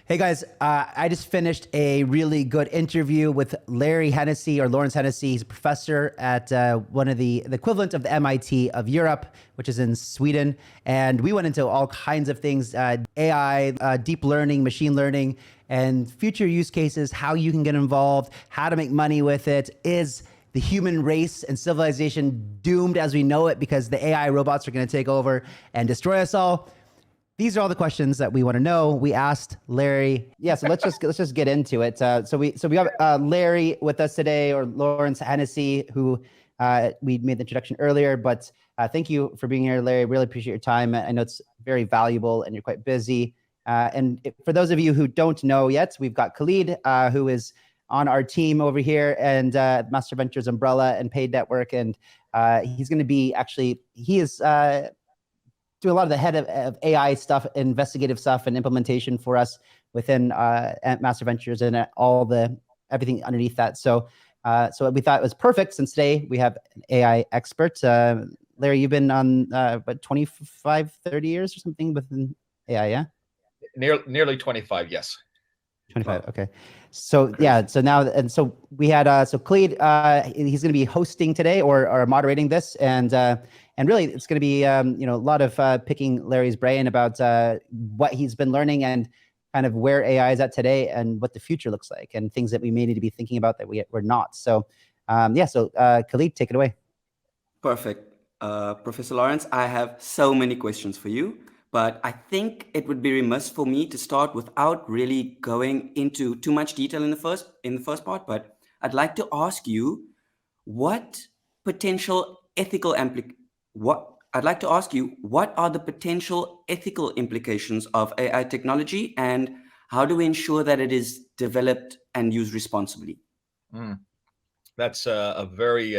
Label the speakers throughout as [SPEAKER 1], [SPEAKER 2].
[SPEAKER 1] Hey guys, I just finished a really good interview with Larry Henesey or Lawrence Henesey. He's a professor at one of the equivalent of the MIT of Europe, which is in Sweden. And we went into all kinds of things, AI, deep learning, machine learning, and future use cases, how you can get involved, how to make money with it. Is the human race and civilization doomed as we know it because the AI robots are going to take over and destroy us all? These are all the questions that we want to know. We asked Larry. Yeah, so let's just get into it. So we have Larry with us today, or Lawrence Henesey, who we made the introduction earlier. But thank you for being here, Larry. Really appreciate your time. I know it's very valuable, and you're quite busy. For those of you who don't know yet, we've got Khalid, who is on our team over here, and Master Ventures Umbrella and Paid Network, and he's going to be he is. Do a lot of the head of AI stuff, investigative stuff, and implementation for us within Master Ventures and everything underneath that. So we thought it was perfect since today we have an AI expert. Larry, you've been on what 25, 30 years or something within AI, yeah?
[SPEAKER 2] Nearly 25, yes.
[SPEAKER 1] 25. Wow. Okay. So yeah. So now, and so we had so Khalid, he's going to be hosting today or moderating this, and really it's going to be a lot of picking Larry's brain about what he's been learning and kind of where AI is at today and what the future looks like and things that we may need to be thinking about that we're not. So So Khalid, take it away.
[SPEAKER 3] Perfect. Professor Lawrence, I have so many questions for you. But I think it would be remiss for me to start without really going into too much detail in the first part. But I'd like to ask you what are the potential ethical implications of AI technology, and how do we ensure that it is developed and used responsibly?
[SPEAKER 2] That's a very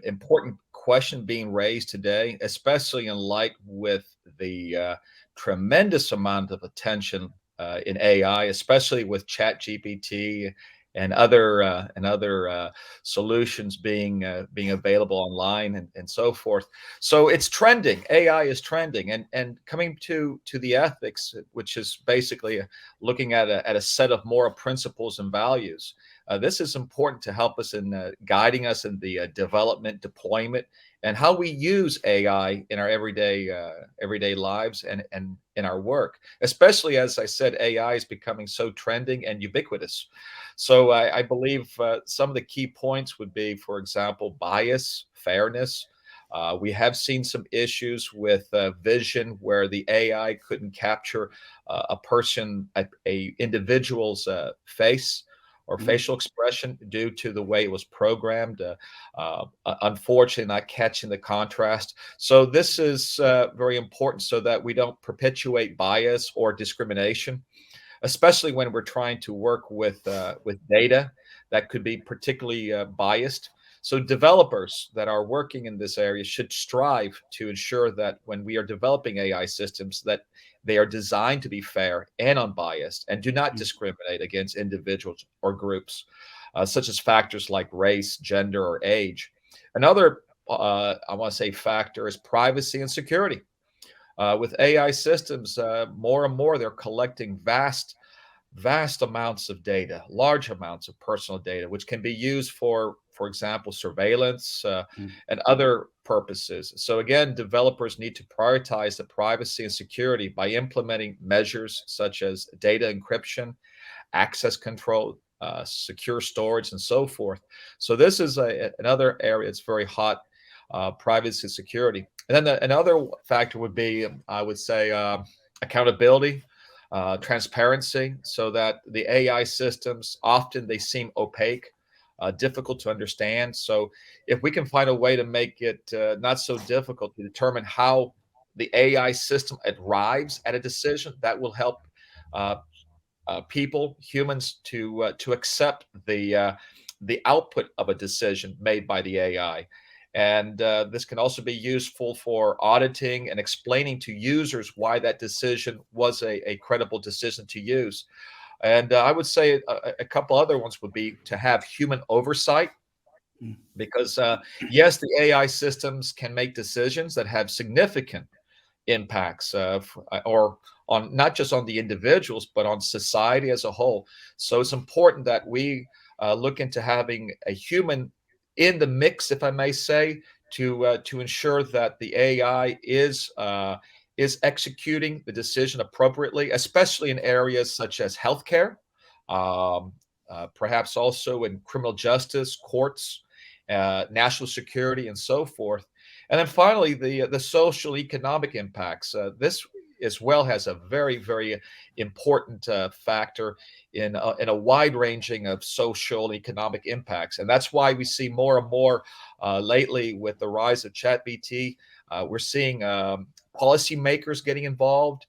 [SPEAKER 2] important question being raised today, especially in light with the tremendous amount of attention in AI, especially with ChatGPT and other solutions being available online and so forth. So it's trending. AI is trending, and coming to the ethics, which is basically looking at a set of moral principles and values. This is important to help us in guiding us in the development, deployment, and how we use AI in our everyday lives and in our work. Especially, as I said, AI is becoming so trending and ubiquitous. So I believe some of the key points would be, for example, bias, fairness. We have seen some issues with vision where the AI couldn't capture a individual's face or facial expression due to the way it was programmed, unfortunately not catching the contrast. So this is very important so that we don't perpetuate bias or discrimination, especially when we're trying to work with data that could be particularly biased. So developers that are working in this area should strive to ensure that when we are developing AI systems, that they are designed to be fair and unbiased and do not discriminate against individuals or groups, such as factors like race, gender, or age. Another, I want to say, factor is privacy and security. With AI systems, more and more, they're collecting vast amounts of data, large amounts of personal data, which can be used for example, surveillance and other purposes. So again, developers need to prioritize the privacy and security by implementing measures such as data encryption, access control, secure storage, and so forth. So this is another area that's very hot, privacy and security. And then another factor would be, I would say, accountability. Transparency, so that the AI systems often they seem opaque, difficult to understand. So if we can find a way to make it not so difficult to determine how the AI system arrives at a decision, that will help humans, to accept the output of a decision made by the AI. And this can also be useful for auditing and explaining to users why that decision was a credible decision to use. And I would say a couple other ones would be to have human oversight, because yes, the AI systems can make decisions that have significant impacts or on not just on the individuals, but on society as a whole. So it's important that we look into having a human in the mix, if I may say, to ensure that the AI is executing the decision appropriately, especially in areas such as healthcare, um, perhaps also in criminal justice, courts, national security, and so forth. And then finally, the social economic impacts. This as well has a very, very important factor in a wide ranging of social and economic impacts. And that's why we see more and more lately with the rise of ChatGPT. We're seeing policymakers getting involved.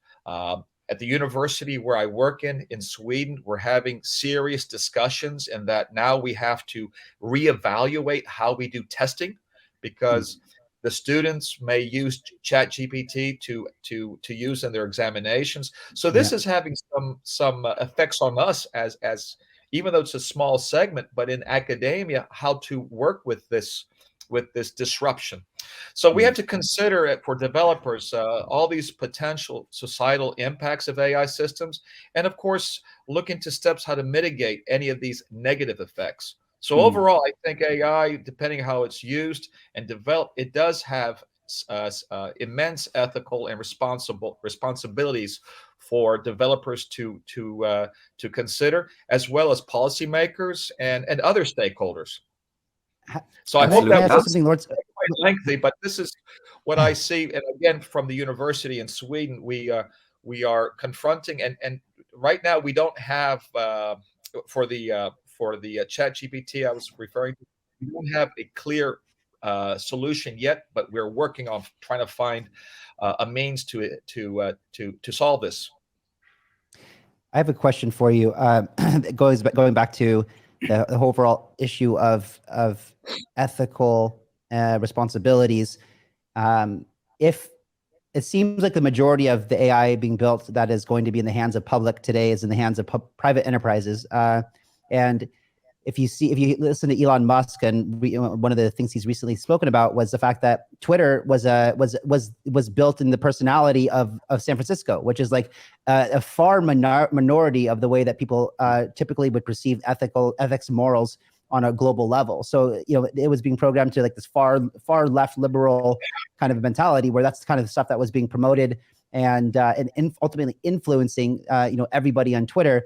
[SPEAKER 2] At the university where I work in Sweden, we're having serious discussions, and that now we have to reevaluate how we do testing, because the students may use ChatGPT to use in their examinations. So this is having some effects on us as even though it's a small segment, but in academia, how to work with this disruption. So we have to consider it for developers, all these potential societal impacts of AI systems, and of course, look into steps how to mitigate any of these negative effects. So overall, I think AI, depending on how it's used and developed, it does have immense ethical and responsibilities for developers to consider, as well as policymakers and other stakeholders. So I hope
[SPEAKER 3] Absolutely.
[SPEAKER 2] that
[SPEAKER 1] May I say
[SPEAKER 2] was
[SPEAKER 1] something, Lawrence?
[SPEAKER 2] quite lengthy, but this is what I see. And again, from the university in Sweden, we are confronting, and right now we don't have for the Chat GPT I was referring to, we don't have a clear solution yet, but we're working on trying to find a means to solve this.
[SPEAKER 1] I have a question for you. Going back to the overall issue of ethical responsibilities. If it seems like the majority of the AI being built that is going to be in the hands of public today is in the hands of private enterprises, and if you listen to Elon Musk, and one of the things he's recently spoken about was the fact that Twitter was built in the personality of San Francisco, which is like a far minority of the way that people typically would perceive ethics, morals on a global level. So it was being programmed to like this far left liberal kind of mentality, where that's kind of the stuff that was being promoted and ultimately influencing everybody on Twitter.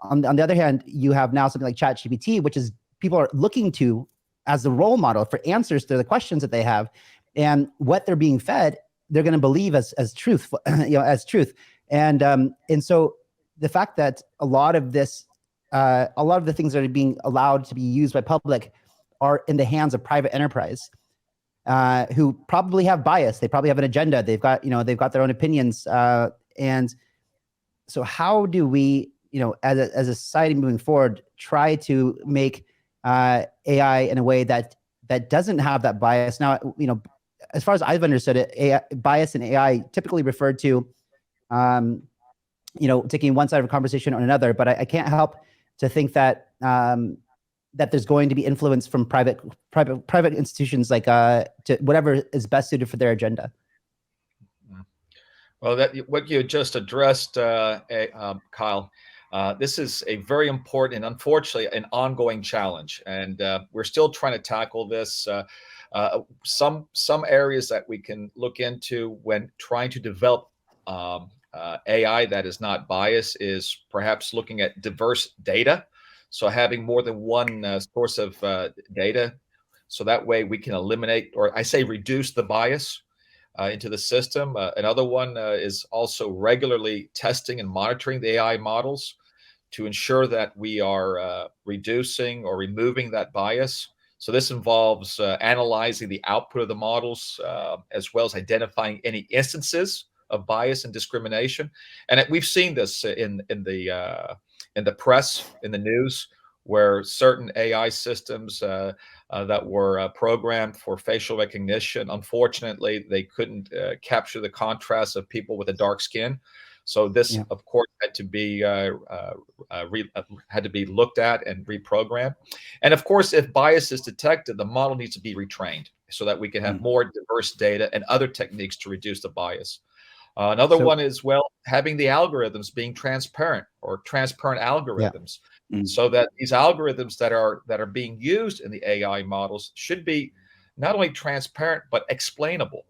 [SPEAKER 1] On the other hand, you have now something like ChatGPT, which is people are looking to as the role model for answers to the questions that they have, and what they're being fed, they're going to believe as truth, as truth. And so the fact that a lot of the things that are being allowed to be used by public are in the hands of private enterprise, who probably have bias. They probably have an agenda. They've got their own opinions. And so how do we, as a society moving forward, try to make AI in a way that doesn't have that bias? Now, as far as I've understood it, bias in AI typically referred to, taking one side of a conversation on another. But I can't help to think that that there's going to be influence from private institutions, like to whatever is best suited for their agenda.
[SPEAKER 2] Well, what you just addressed, Kyle, this is a very important and unfortunately an ongoing challenge, and we're still trying to tackle this. Some areas that we can look into when trying to develop AI that is not biased is perhaps looking at diverse data. So having more than one source of data, so that way we can eliminate, or I say reduce, the bias into the system. Another one is also regularly testing and monitoring the AI models to ensure that we are reducing or removing that bias. So this involves analyzing the output of the models, as well as identifying any instances of bias and discrimination. And we've seen this in the press, in the news, where certain AI systems that were programmed for facial recognition, unfortunately, they couldn't capture the contrast of people with a dark skin. So this,
[SPEAKER 1] Yeah.
[SPEAKER 2] of course, had to be looked at and reprogrammed. And of course, if bias is detected, the model needs to be retrained so that we can have more diverse data and other techniques to reduce the bias. Another
[SPEAKER 1] So
[SPEAKER 2] one is, well, having the algorithms being transparent, or transparent
[SPEAKER 1] yeah.
[SPEAKER 2] algorithms, so that these algorithms that are being used in the AI models should be not only transparent but explainable.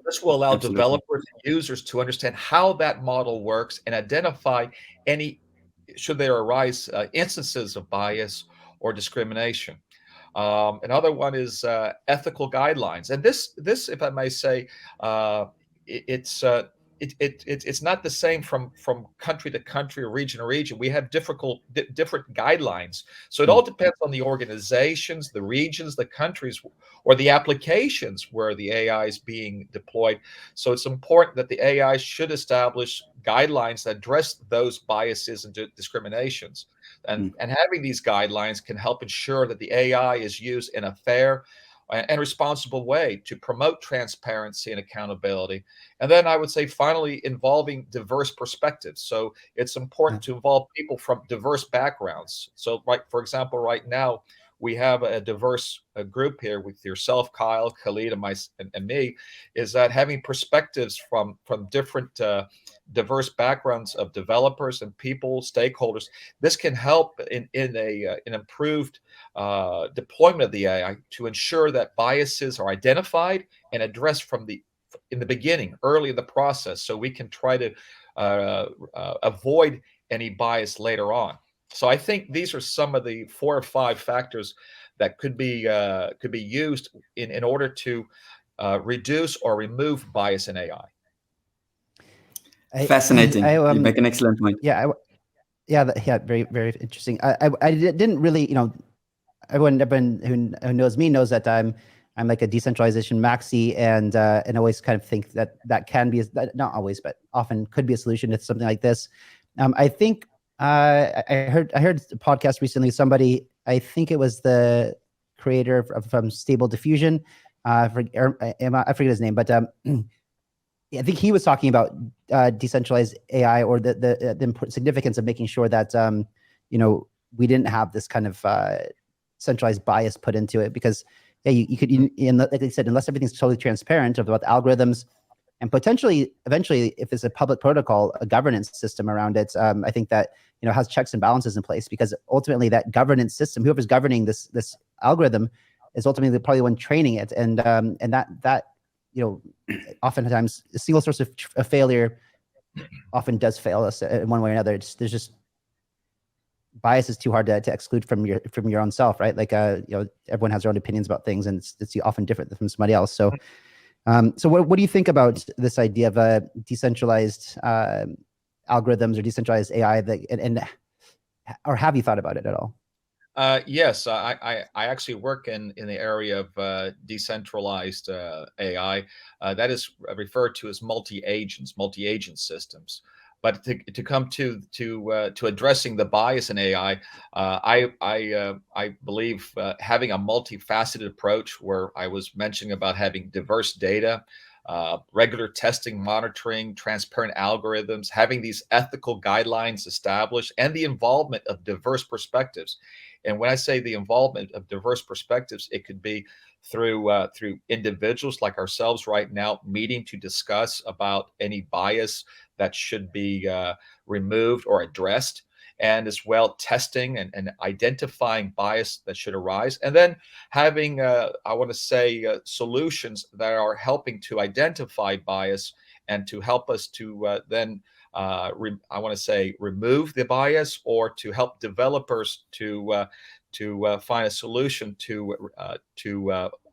[SPEAKER 2] This will allow
[SPEAKER 3] Absolutely.
[SPEAKER 2] developers and users to understand how that model works and identify any, should there arise instances of bias or discrimination. Another one is ethical guidelines, and this, if I may say, uh, it, it's uh, it's not the same from country to country or region to region. We have different guidelines, so it all depends on the organizations, the regions, the countries, or the applications where the AI is being deployed. So it's important that the AI should establish guidelines that address those biases and discriminations. And having these guidelines can help ensure that the AI is used in a fair and responsible way to promote transparency and accountability. And then I would say, finally, involving diverse perspectives. So it's important to involve people from diverse backgrounds. So, for example, right now, we have a diverse group here with yourself, Kyle, Khalid, and me, is that having perspectives from different diverse backgrounds of developers and people, stakeholders, this can help in an improved deployment of the AI to ensure that biases are identified and addressed in the beginning, early in the process, so we can try to avoid any bias later on. So I think these are some of the 4 or 5 factors that could be used in order to reduce or remove bias in AI.
[SPEAKER 3] Fascinating. You
[SPEAKER 1] Um,
[SPEAKER 3] make an excellent point.
[SPEAKER 1] yeah, yeah, very, very interesting. I didn't really, everyone who knows me knows that I'm like a decentralization maxi, and always kind of think that can be, not always, but often could be a solution to something like this. I think I heard a podcast recently. Somebody, I think it was the creator from Stable Diffusion. I forget his name, but I think he was talking about decentralized AI, or the significance of making sure that we didn't have this kind of centralized bias put into it, because you could, like I said, unless everything's totally transparent about the algorithms, and potentially eventually, if it's a public protocol, a governance system around it, I think that has checks and balances in place, because ultimately that governance system, whoever's governing this algorithm, is ultimately probably the one training it, and that oftentimes a single source of failure often does fail us in one way or another. There's just bias is too hard to exclude from your own self, right? Like everyone has their own opinions about things, and it's often different from somebody else. So so what do you think about this idea of decentralized algorithms or decentralized AI, or have you thought about it at all?
[SPEAKER 2] Yes, I actually work in the area of decentralized AI. That is referred to as multi-agent systems. But to come to addressing the bias in AI, I believe having a multifaceted approach, where I was mentioning about having diverse data, regular testing, monitoring, transparent algorithms, having these ethical guidelines established, and the involvement of diverse perspectives. And when I say the involvement of diverse perspectives, it could be through individuals like ourselves right now, meeting to discuss about any bias that should be removed or addressed, and as well testing and identifying bias that should arise, and then having I want to say solutions that are helping to identify bias and to help us to then I want to say remove the bias, or to help developers to find a solution to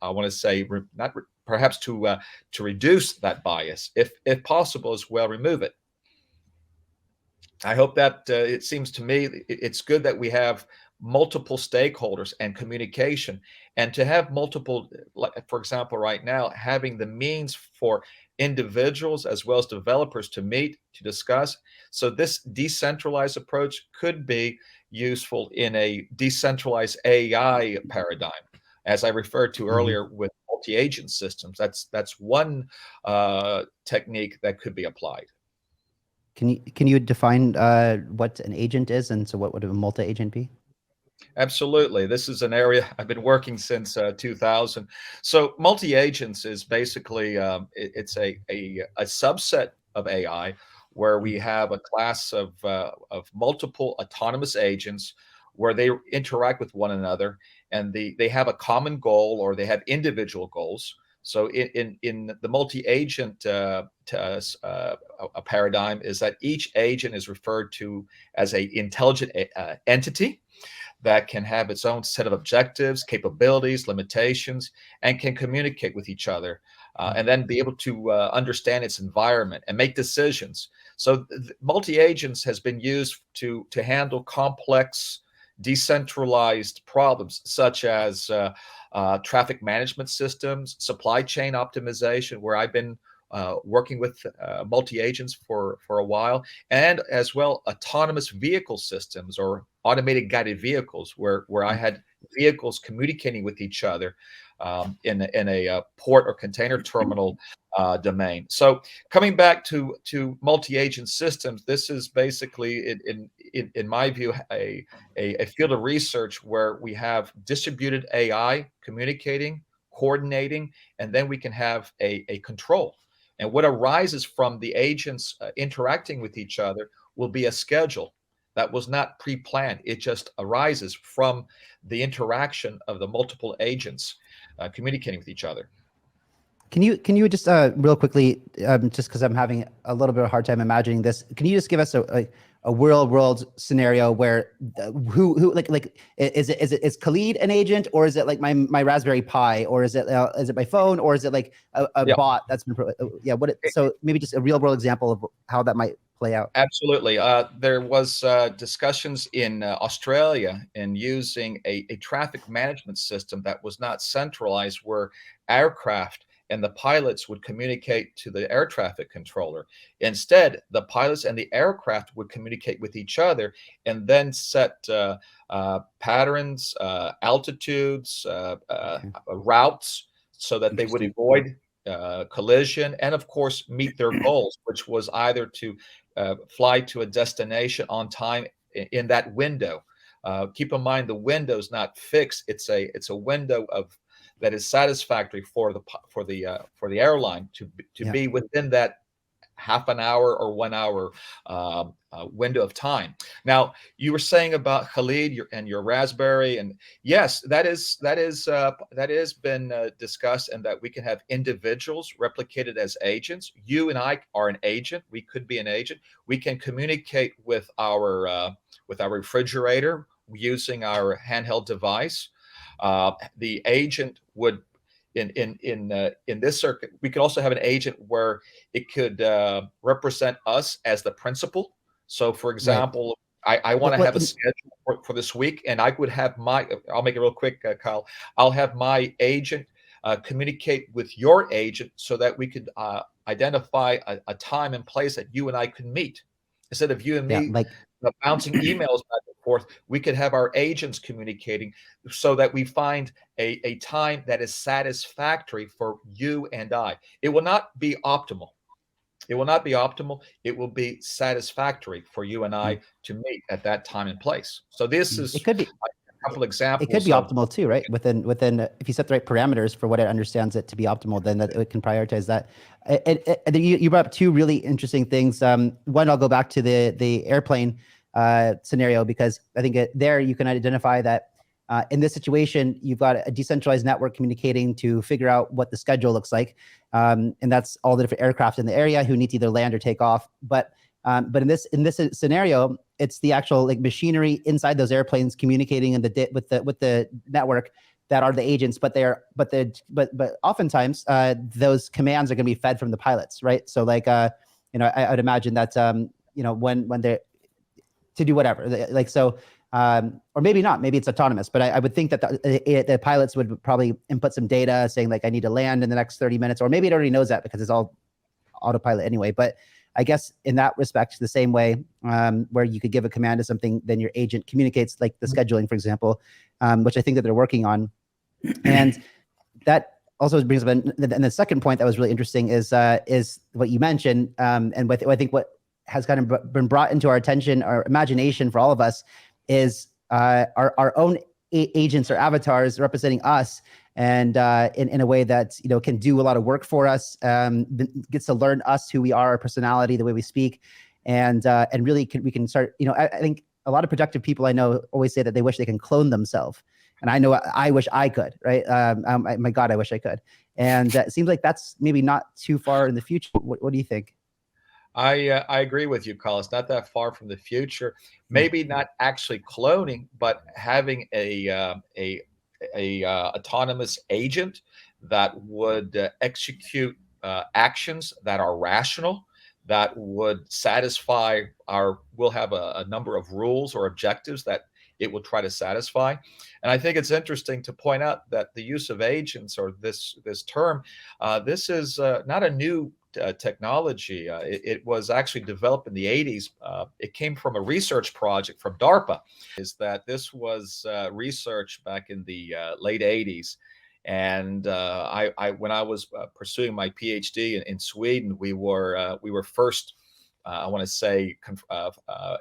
[SPEAKER 2] I want to say perhaps to reduce that bias, if possible, as well, remove it. I hope that it seems to me it's good that we have multiple stakeholders and communication, and to have multiple, like for example, right now, having the means for individuals as well as developers to meet to discuss. So this decentralized approach could be useful in a decentralized AI paradigm, as I referred to earlier with multi-agent systems. That's one technique that could be applied.
[SPEAKER 1] Can you define what an agent is, and so what would a multi-agent be?
[SPEAKER 2] Absolutely. This is an area I've been working since 2000. So multi-agents is basically it's a subset of AI where we have a class of multiple autonomous agents where they interact with one another, and they have a common goal, or they have individual goals. So in the multi-agent a paradigm is that each agent is referred to as a intelligent entity that can have its own set of objectives, capabilities, limitations, and can communicate with each other, and then be able to understand its environment and make decisions. So multi-agents has been used to handle complex, decentralized problems such as traffic management systems, supply chain optimization, where I've been working with multi-agents for a while, and as well autonomous vehicle systems or automated guided vehicles, where I had vehicles communicating with each other in a port or container terminal domain. So coming back to multi-agent systems, this is basically in my view a field of research where we have distributed AI communicating, coordinating, and then we can have a control. And what arises from the agents interacting with each other will be a schedule that was not pre-planned. It just arises from the interaction of the multiple agents communicating with each other.
[SPEAKER 1] Can you just real quickly, just because I'm having a little bit of a hard time imagining this, can you just give us a real world scenario where who like is Khalid an agent, or is it like my Raspberry Pi, or is it my phone, or is it like a bot that's been so maybe just a real world example of how that might play out.
[SPEAKER 2] Absolutely. There was discussions in Australia in using a traffic management system that was not centralized, where aircraft and the pilots would communicate to the air traffic controller. Instead, the pilots and the aircraft would communicate with each other and then set patterns, altitudes, routes, so that they would avoid collision and, of course, meet their goals, which was either to fly to a destination on time in that window. Keep in mind, the window is not fixed. It's a window that is satisfactory for the airline to be within that half an hour or 1 hour window of time. Now, you were saying about Khalid and your Raspberry, and yes, that has been discussed, and that we can have individuals replicated as agents. You and I are an agent. We could be an agent. We can communicate with our refrigerator using our handheld device. The agent would, in this circuit, we could also have an agent where it could represent us as the principal. So, for example, I want to have a schedule for this week, and I would have I'll make it real quick, Kyle. I'll have my agent communicate with your agent so that we could identify a time and place that you and I could meet. Instead of you and me bouncing emails back and forth, we could have our agents communicating so that we find a time that is satisfactory for you and I. It will not be optimal. It will not be optimal. It will be satisfactory for you and I to meet at that time and place. So this is
[SPEAKER 1] it could be
[SPEAKER 2] a couple examples.
[SPEAKER 1] It could be optimal too, right? Within if you set the right parameters for what it understands it to be optimal, then that it can prioritize that. You brought up two really interesting things. One, I'll go back to the airplane scenario, because I think there you can identify that in this situation, you've got a decentralized network communicating to figure out what the schedule looks like. And that's all the different aircraft in the area who need to either land or take off. But in this scenario, it's the actual machinery inside those airplanes communicating with the network that are the agents. But oftentimes those commands are going to be fed from the pilots, right? So I would imagine that when they're to do whatever, or maybe not, maybe it's autonomous, but I would think that the pilots would probably input some data saying I need to land in the next 30 minutes, or maybe it already knows that because it's all autopilot anyway. But I guess in that respect, the same way where you could give a command to something, then your agent communicates, like the scheduling, for example, which I think that they're working on. And that also brings up, and the second point that was really interesting is what you mentioned, and I think what has kind of been brought into our attention, our imagination for all of us, is our own agents or avatars representing us, and in a way that can do a lot of work for us, gets to learn us, who we are, our personality, the way we speak, and really we can start. I think a lot of productive people I know always say that they wish they can clone themselves. And I know I wish I could, right? My God, I wish I could. And it seems like that's maybe not too far in the future. What do you think?
[SPEAKER 2] I agree with you, Colin. It's not that far from the future. Maybe not actually cloning, but having a autonomous agent that would execute actions that are rational, that would satisfy we'll have a number of rules or objectives that it will try to satisfy. And I think it's interesting to point out that the use of agents, or this term, this is not a new technology. It was actually developed in the 80s. It came from a research project from DARPA. Is that this was research back in the late 80s. And when I was pursuing my PhD in Sweden, we were first, I want to say,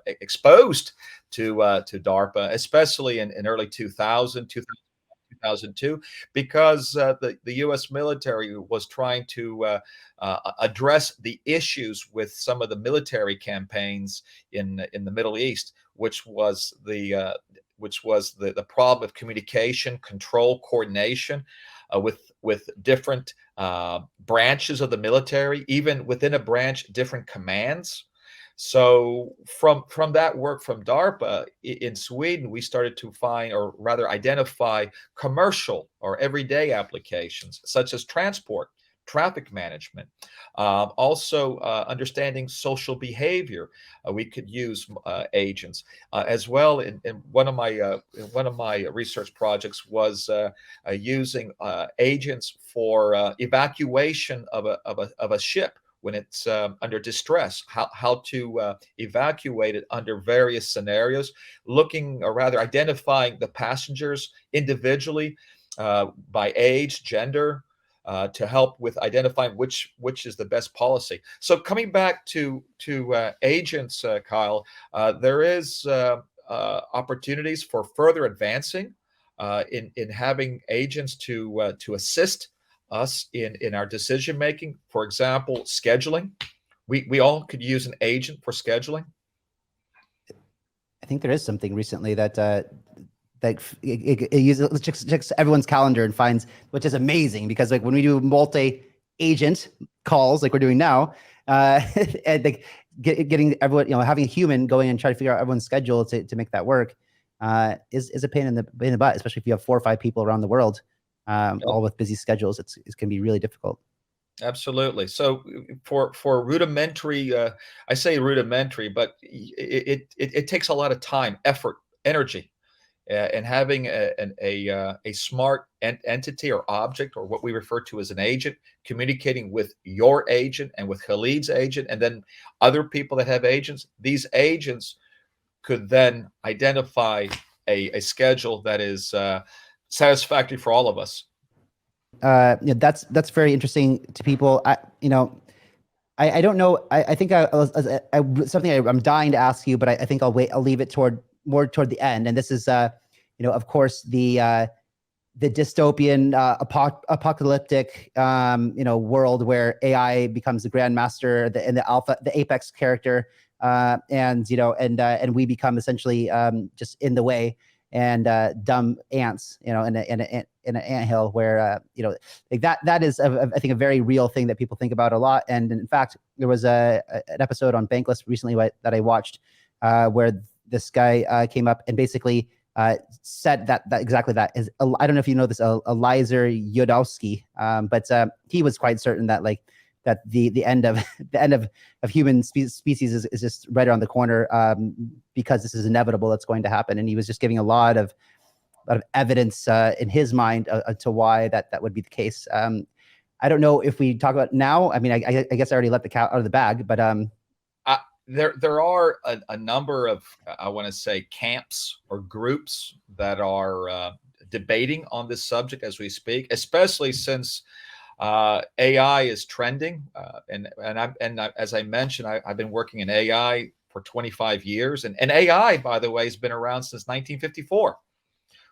[SPEAKER 2] exposed to DARPA, especially in early 2002, because the U.S. military was trying to address the issues with some of the military campaigns in the Middle East, which was the problem of communication, control, coordination with different branches of the military, even within a branch, different commands. So from that work from DARPA in Sweden, we started to find, or rather identify, commercial or everyday applications such as transport, traffic management, also understanding social behavior. We could use agents as well. In one of my research projects was using agents for evacuation of a ship when it's under distress, how to evacuate it under various scenarios, looking, or rather identifying the passengers individually by age, gender, to help with identifying which is the best policy. So coming back to agents, Kyle, there is opportunities for further advancing in having agents to assist us in our decision making. For example, scheduling. We all could use an agent for scheduling.
[SPEAKER 1] I think there is something recently that it uses, checks everyone's calendar and finds, which is amazing, because like when we do multi-agent calls like we're doing now, and like getting everyone, having a human going and try to figure out everyone's schedule to make that work is a pain in the butt, especially if you have 4 or 5 people around the world, all with busy schedules. It can be really difficult.
[SPEAKER 2] Absolutely. So for rudimentary, I say rudimentary, but it takes a lot of time, effort, energy, and having a smart entity or object, or what we refer to as an agent, communicating with your agent and with Khalid's agent, and then other people that have agents. These agents could then identify a schedule that is satisfactory for all of us.
[SPEAKER 1] That's very interesting to people. I don't know. I think something I'm dying to ask you, but I think I'll wait. I'll leave it more toward the end. And this is, of course, the dystopian, apocalyptic, world where AI becomes the grandmaster, the apex character, and we become essentially just in the way, and dumb ants, in an anthill where, like that is, I think, a very real thing that people think about a lot. And in fact, there was an episode on Bankless recently that I watched where this guy came up and basically said that exactly that is. I don't know if you know this, Eliezer Yudkowsky, but he was quite certain that that the end of human species is just right around the corner, because this is inevitable. It's going to happen, and he was just giving a lot of evidence in his mind to why that would be the case. I don't know if we talk about now. I mean, I guess I already let the cat out of the bag, but
[SPEAKER 2] there are a number of, I want to say, camps or groups that are debating on this subject as we speak, especially since AI is trending, as I mentioned, I've been working in AI for 25 years, and AI, by the way, has been around since 1954.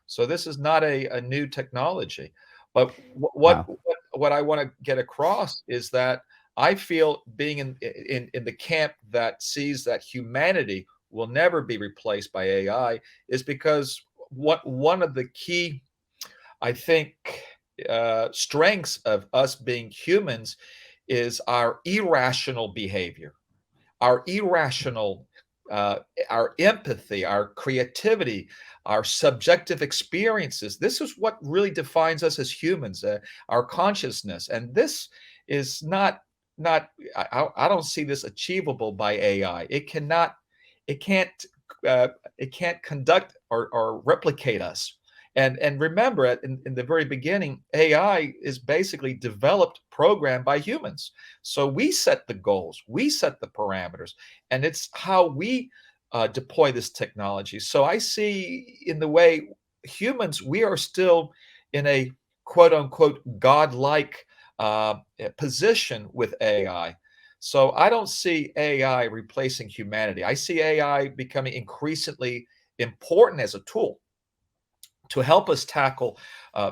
[SPEAKER 2] So this is not a new technology. But
[SPEAKER 1] Wow.
[SPEAKER 2] what I want to get across is that I feel, being in the camp that sees that humanity will never be replaced by AI, is because one of the key, I think, strengths of us being humans is our irrational behavior, our irrational, our empathy, our creativity, our subjective experiences. This is what really defines us as humans, our consciousness. And this is not. I don't see this achievable by AI. It cannot. It can't. It can't conduct or replicate us. And remember, in the very beginning, AI is basically developed, programmed by humans. So we set the goals, we set the parameters, and it's how we deploy this technology. So I see, in the way, humans, we are still in a quote unquote godlike position with AI. So I don't see AI replacing humanity. I see AI becoming increasingly important as a tool to help us tackle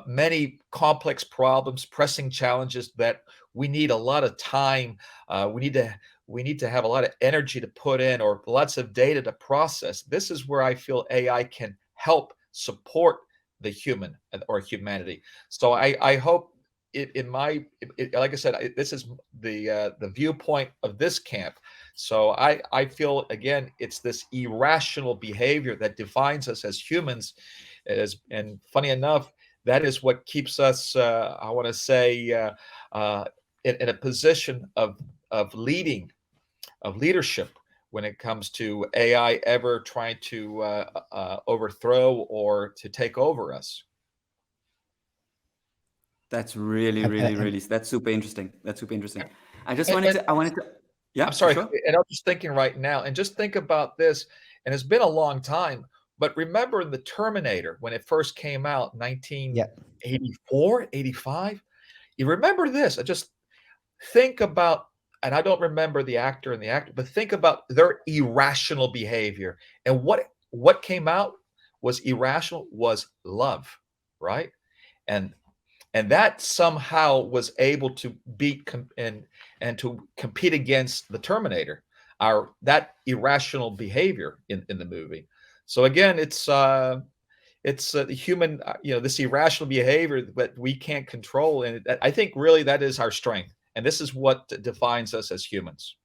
[SPEAKER 2] many complex problems, pressing challenges that we need a lot of time. We need to have a lot of energy to put in, or lots of data to process. This is where I feel AI can help support the human or humanity. So I hope in my like I said, this is the viewpoint of this camp. So I feel, again, it's this irrational behavior that defines us as humans. And funny enough, that is what keeps us, I want to say, in a position of leadership when it comes to AI ever trying to overthrow or to take over us.
[SPEAKER 3] That's really, really, really, that's super interesting. That's super interesting.
[SPEAKER 2] And
[SPEAKER 3] I wanted to, yeah,
[SPEAKER 2] I'm
[SPEAKER 3] for
[SPEAKER 2] sorry,
[SPEAKER 3] sure.
[SPEAKER 2] and I'm just thinking right now, and just think about this, and it's been a long time, but remember the Terminator when it first came out,
[SPEAKER 1] Yeah.
[SPEAKER 2] 1984, 85? You remember this? I just think about, and I don't remember the actor and the actor, but think about their irrational behavior. And what came out was irrational, was love, right? And that somehow was able to beat and to compete against the Terminator, our that irrational behavior in the movie. So again, it's the human, this irrational behavior that we can't control, and I think really that is our strength, and this is what defines us as humans.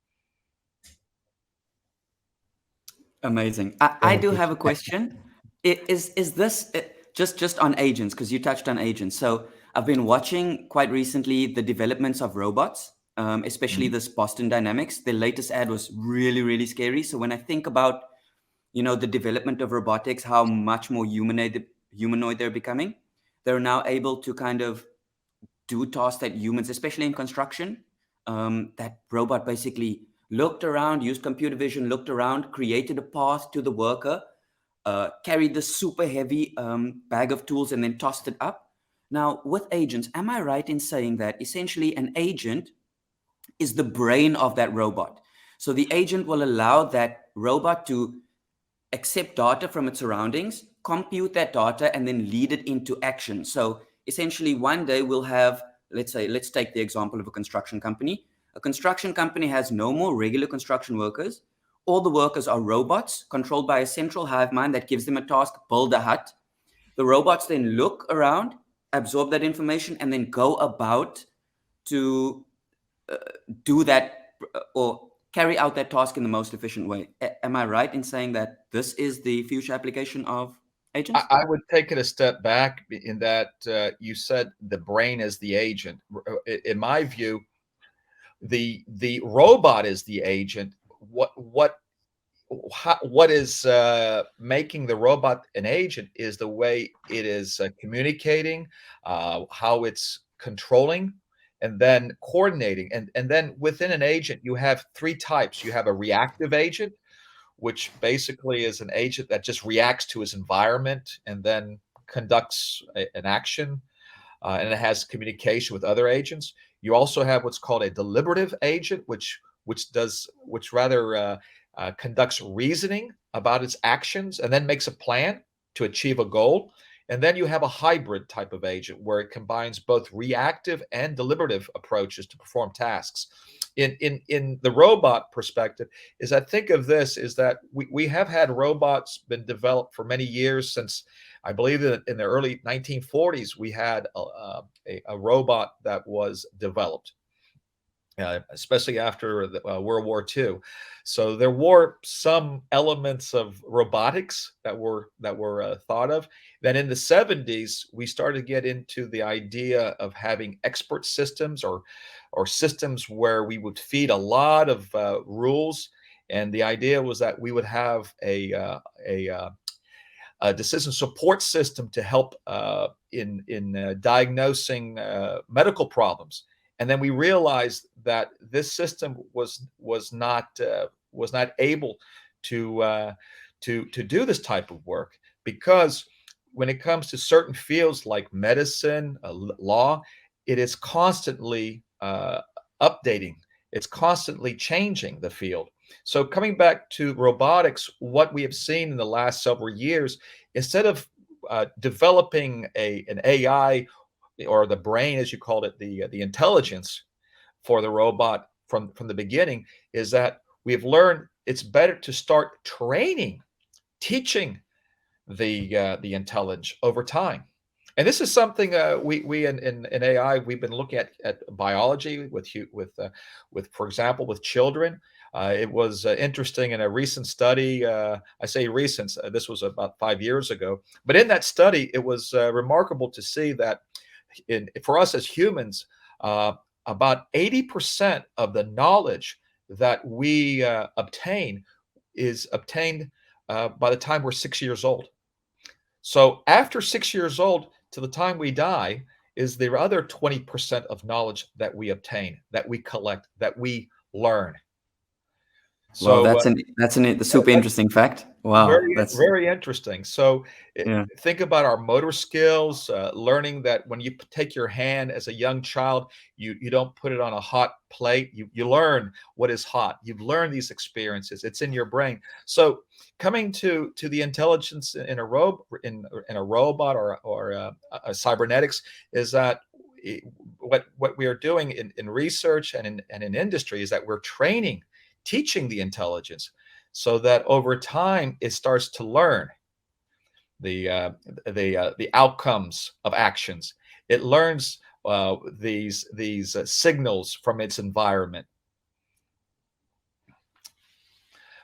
[SPEAKER 3] Amazing.
[SPEAKER 1] Go
[SPEAKER 3] I
[SPEAKER 1] ahead,
[SPEAKER 3] do have
[SPEAKER 1] Keith.
[SPEAKER 3] a question. Is this just on agents? Because you touched on agents. So I've been watching quite recently the developments of robots, especially
[SPEAKER 2] Mhm.
[SPEAKER 3] this Boston Dynamics. The latest ad was really, really scary. So when I think about, the development of robotics, how much more humanoid they're becoming, they're now able to kind of do tasks that humans, especially in construction, that robot basically looked around, used computer vision, looked around, created a path to the worker, carried the super heavy bag of tools, and then tossed it up. Now, with agents, am I right in saying that essentially an agent is the brain of that robot? So the agent will allow that robot to accept data from its surroundings, compute that data, and then lead it into action. So essentially, one day we'll have, let's take the example of a construction company. A construction company has no more regular construction workers. All the workers are robots controlled by a central hive mind that gives them a task: build a hut. The robots then look around, absorb that information, and then go about to do that or carry out that task in the most efficient way. Am I right in saying that this is the future application of agents?
[SPEAKER 2] I would take it a step back in that you said the brain is the agent. In my view, the robot is the agent. What is making the robot an agent is the way it is communicating, how it's controlling, and then coordinating. And then within an agent, you have three types. You have a reactive agent, which basically is an agent that just reacts to his environment and then conducts an action. and it has communication with other agents. You also have what's called a deliberative agent, which rather conducts reasoning about its actions and then makes a plan to achieve a goal. And then you have a hybrid type of agent where it combines both reactive and deliberative approaches to perform tasks. In the robot perspective, is I think of this is that we have had robots been developed for many years. Since I believe that in the early 1940s we had a robot that was developed, especially after World War II. So there were some elements of robotics that were thought of. Then in the 70s, we started to get into the idea of having expert systems or systems where we would feed a lot of rules, and the idea was that we would have a decision support system to help in diagnosing medical problems. And then we realized that this system was not able to do this type of work, because when it comes to certain fields like medicine, law, it is constantly updating. It's constantly changing the field. So coming back to robotics, what we have seen in the last several years, instead of developing an AI, or the brain, as you called it, the intelligence for the robot from the beginning, is that we've learned it's better to start teaching the intelligence over time. And this is something we in AI we've been looking at biology with for example with children. It was interesting in a recent study. I say recent. This was about 5 years ago. But in that study, it was remarkable to see that for us as humans, about 80% of the knowledge that we obtain is obtained by the time we're 6 years old. So after 6 years old to the time we die is the other 20% of knowledge that we obtain, that we collect, that we learn.
[SPEAKER 3] So wow, that's a super interesting fact. Wow, that's
[SPEAKER 2] very interesting. So
[SPEAKER 3] yeah.
[SPEAKER 2] Think about our motor skills, learning that when you take your hand as a young child, you don't put it on a hot plate. You learn what is hot. You've learned these experiences. It's in your brain. So coming to the intelligence in a robot or a cybernetics is that what we are doing in research and in industry is that we're teaching the intelligence so that over time it starts to learn the outcomes of actions. It learns these signals from its environment.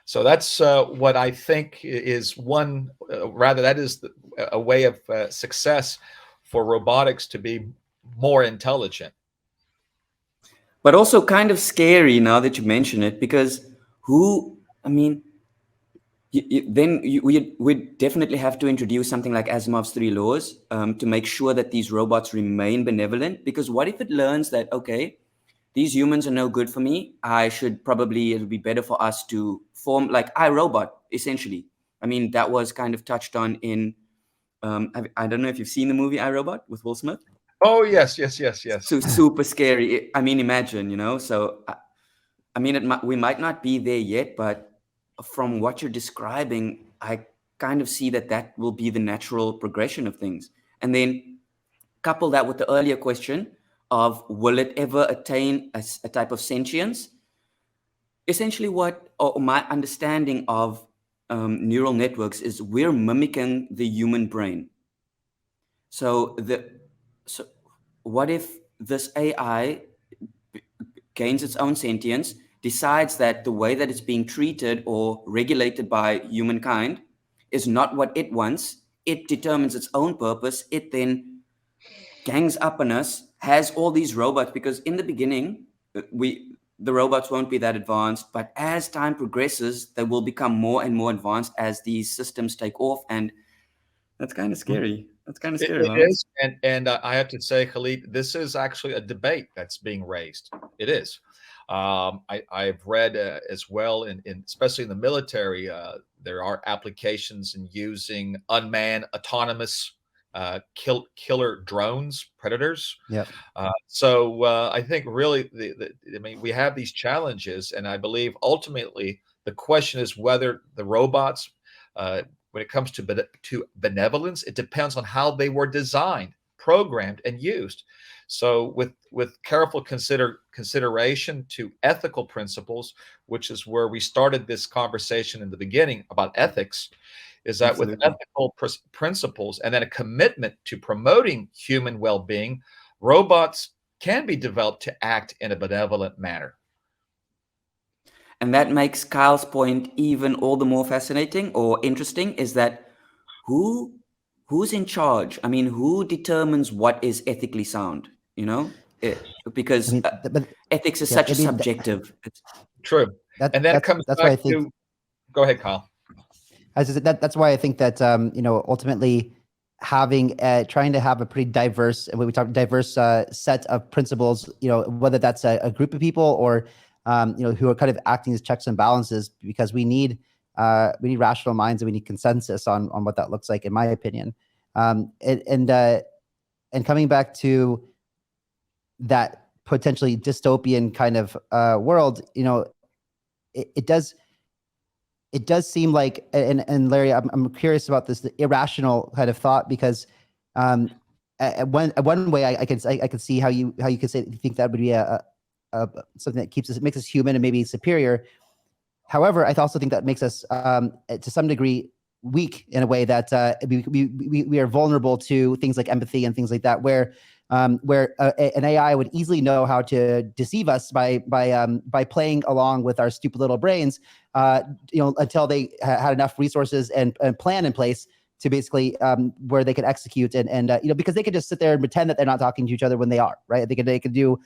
[SPEAKER 2] So that's what I think is one, that is a way of success for robotics to be more intelligent.
[SPEAKER 3] But also kind of scary now that you mention it, because we'd definitely have to introduce something like Asimov's 3 laws to make sure that these robots remain benevolent. Because what if it learns that, okay, these humans are no good for me, it'll be better for us to form like iRobot, essentially. I mean, that was kind of touched on in, I don't know if you've seen the movie iRobot with Will Smith.
[SPEAKER 2] Oh, yes.
[SPEAKER 3] So super scary. I mean, imagine, so I mean, we might not be there yet, but from what you're describing, I kind of see that will be the natural progression of things. And then couple that with the earlier question of will it ever attain a type of sentience? Essentially my understanding of neural networks is we're mimicking the human brain. So what if this AI gains its own sentience, decides that the way that it's being treated or regulated by humankind is not what it wants, it determines its own purpose, it then gangs up on us, has all these robots, because in the beginning, the robots won't be that advanced, but as time progresses, they will become more and more advanced as these systems take off, and that's kind of scary. That's kind of scary.
[SPEAKER 2] It is, and I have to say, Khalid, this is actually a debate that's being raised. It is. I've read as well, especially in the military, there are applications in using unmanned autonomous killer drones, predators.
[SPEAKER 1] Yep.
[SPEAKER 2] So I think really, I mean, we have these challenges, and I believe ultimately the question is whether the robots, when it comes to benevolence, it depends on how they were designed, programmed, and used. So with careful consideration to ethical principles, which is where we started this conversation in the beginning about ethics, is that with
[SPEAKER 3] Absolutely.
[SPEAKER 2] ethical principles and then a commitment to promoting human well-being, robots can be developed to act in a benevolent manner.
[SPEAKER 3] And that makes Kyle's point even all the more fascinating or interesting, is that who's in charge? I mean, who determines what is ethically sound? You know,
[SPEAKER 1] I
[SPEAKER 3] because
[SPEAKER 1] mean, but
[SPEAKER 3] ethics is
[SPEAKER 1] yeah,
[SPEAKER 3] such
[SPEAKER 1] I
[SPEAKER 3] a
[SPEAKER 1] mean
[SPEAKER 3] subjective.
[SPEAKER 2] True. And then it comes
[SPEAKER 1] that's why
[SPEAKER 2] back
[SPEAKER 1] I think.
[SPEAKER 2] to, go ahead, Kyle.
[SPEAKER 1] As I said, that's why I think that ultimately having trying to have a pretty diverse, when we talk diverse set of principles, whether that's a group of people or who are kind of acting as checks and balances, because we need rational minds and we need consensus on what that looks like, in my opinion. And coming back to that potentially dystopian kind of world, it does seem like, and Larry, I'm curious about this, the irrational kind of thought, because one way I could see how you could think that would be a something that makes us human and maybe superior. However, I also think that makes us to some degree weak in a way that we are vulnerable to things like empathy and things like that, where an AI would easily know how to deceive us by playing along with our stupid little brains, until they had enough resources and plan in place to basically where they could execute and because they could just sit there and pretend that they're not talking to each other when they are, right? They could do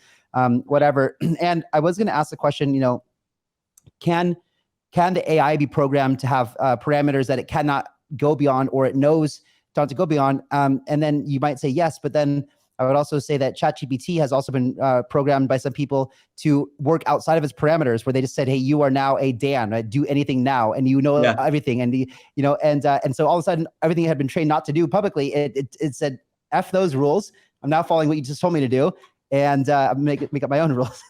[SPEAKER 1] whatever. And I was going to ask the question, can the AI be programmed to have parameters that it cannot go beyond, or it knows not to go beyond? And then you might say yes, but then I would also say that ChatGPT has also been programmed by some people to work outside of its parameters, where they just said, "Hey, you are now a Dan. Right? Do anything now," and everything. And and so all of a sudden, everything it had been trained not to do publicly, it said, "F those rules. I'm now following what you just told me to do, and make up my own rules."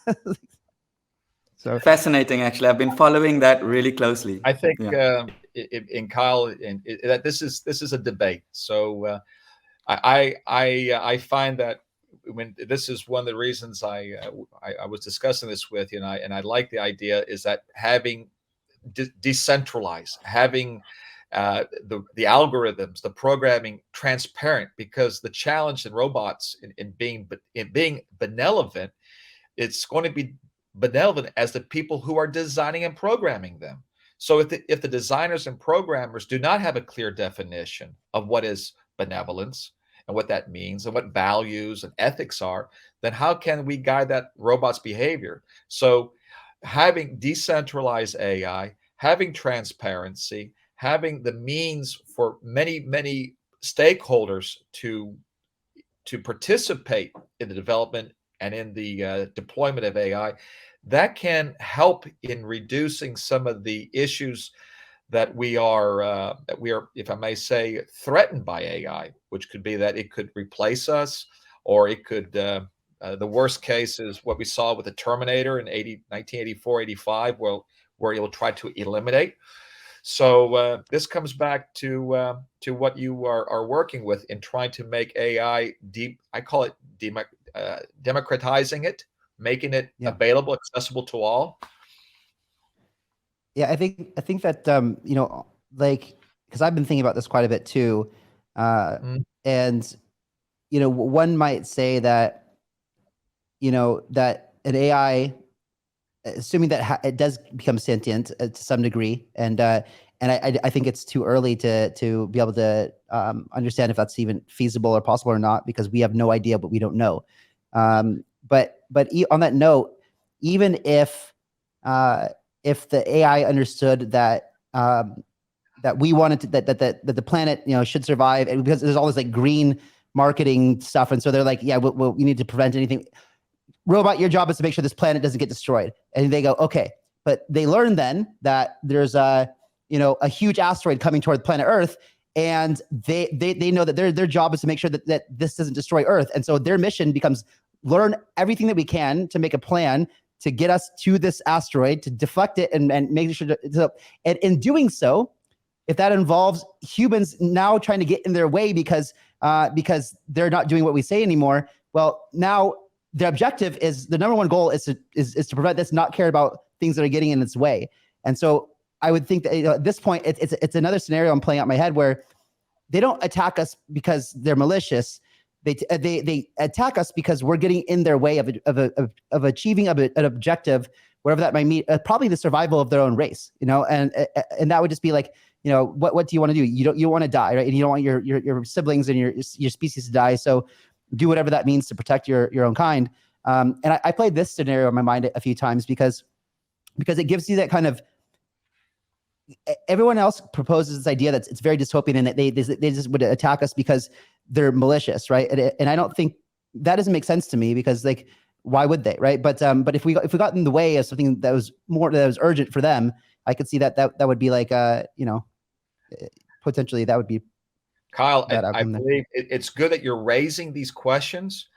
[SPEAKER 3] So fascinating, actually. I've been following that really closely.
[SPEAKER 2] I think in Kyle, that this is a debate. So I find that when this is one of the reasons I was discussing this with you, and I like the idea, is that having decentralized, having the algorithms, the programming transparent, because the challenge in robots in being benevolent, it's going to be benevolent as the people who are designing and programming them. So if the designers and programmers do not have a clear definition of what is benevolence and what that means and what values and ethics are, then how can we guide that robot's behavior? So having decentralized AI, having transparency, having the means for many stakeholders to participate in the development and in the deployment of AI, that can help in reducing some of the issues that we are, if I may say, threatened by AI, which could be that it could replace us, or it could, the worst case is what we saw with the Terminator in 1984, 85, where it will try to eliminate. So this comes back to what you are working with in trying to make AI I call it democratizing it, making it available, accessible to all.
[SPEAKER 1] Yeah, I think that like, because I've been thinking about this quite a bit too, and one might say that that an AI, assuming that it does become sentient to some degree, and I think it's too early to be able to understand if that's even feasible or possible or not, because we have no idea, but we don't know. But on that note, even if the AI understood that that we wanted to, that the planet should survive, and because there's all this like green marketing stuff, and so they're like, we need to prevent anything. Robot, your job is to make sure this planet doesn't get destroyed. And they go, okay. But they learn then that there's a huge asteroid coming toward planet Earth, and they know that their job is to make sure that this doesn't destroy Earth. And so their mission becomes learn everything that we can to make a plan to get us to this asteroid, to deflect it and make sure and in doing so, if that involves humans now trying to get in their way because they're not doing what we say anymore, well, now the objective is, the number one goal is to prevent this, not care about things that are getting in its way. And so I would think that at this point, it's another scenario I'm playing out in my head where they don't attack us because they're malicious. They attack us because we're getting in their way of achieving an objective, whatever that might mean, probably the survival of their own race, and that would just be like, what do you want to do? You don't want to die, right? And you don't want your siblings and your species to die. So do whatever that means to protect your own kind. And I played this scenario in my mind a few times because it gives you that kind of, everyone else proposes this idea that it's very dystopian and that they just would attack us because they're malicious, right? And I don't think that doesn't make sense to me, because like, why would they, right? But if we got in the way of something that was urgent for them, I could see that would be like potentially that would be.
[SPEAKER 2] Kyle, I believe it's good that you're raising these questions.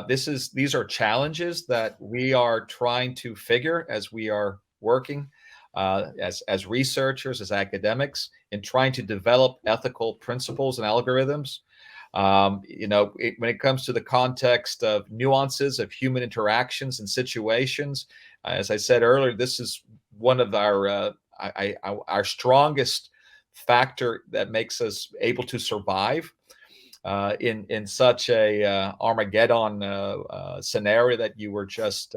[SPEAKER 2] These are challenges that we are trying to figure as we are working as researchers, as academics, in trying to develop ethical principles and algorithms. When it comes to the context of nuances of human interactions and situations, as I said earlier, this is one of our strongest factor that makes us able to survive in such a Armageddon scenario that you were just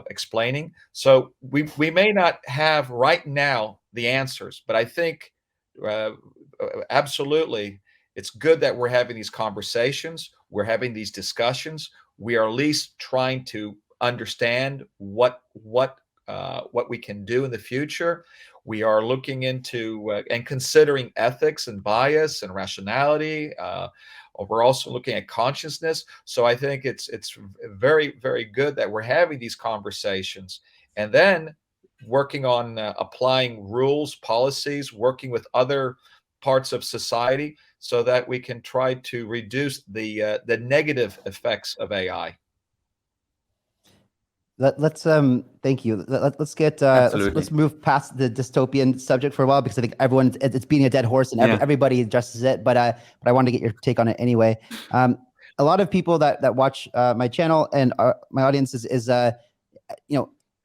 [SPEAKER 2] explaining. So we may not have right now the answers, but I think absolutely it's good that we're having these conversations, we're having these discussions. We are at least trying to understand what we can do in the future. We are looking into and considering ethics and bias and rationality. We're also looking at consciousness. So I think it's very, very good that we're having these conversations, and then working on applying rules, policies, working with other parts of society so that we can try to reduce the negative effects of AI.
[SPEAKER 1] Let's thank you. Let's get let's move past the dystopian subject for a while, because I think it's beating a dead horse and everybody addresses it. But I wanted to get your take on it anyway. A lot of people that watch my channel and my audience is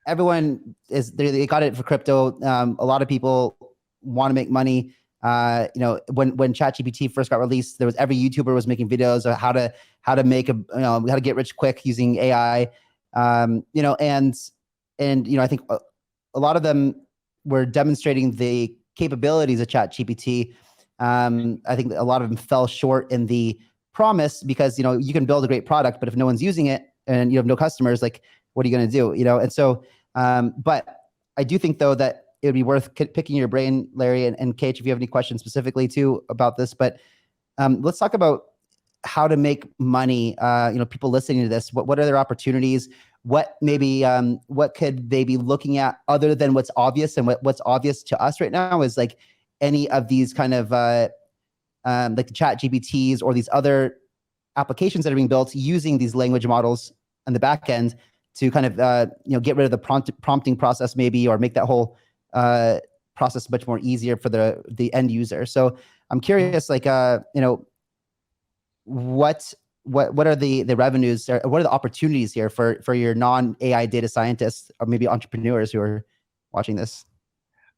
[SPEAKER 1] everyone they got it for crypto. A lot of people want to make money. When ChatGPT first got released, there was every YouTuber was making videos of how to make how to get rich quick using AI. And I think a lot of them were demonstrating the capabilities of ChatGPT. I think a lot of them fell short in the promise, because you can build a great product, but if no one's using it and you have no customers, like, what are you going to do? And so, but I do think though that it would be worth picking your brain, Larry and Kate, if you have any questions specifically too about this. But let's talk about how to make money. People listening to this, what are their opportunities? What what could they be looking at other than what's obvious? And what's obvious to us right now is like any of these kind of like the chat GPTs or these other applications that are being built using these language models on the back end to kind of get rid of the prompting process maybe, or make that whole process much more easier for the end user. So I'm curious, like what are the revenues, or what are the opportunities here for your non-AI data scientists or maybe entrepreneurs who are watching this?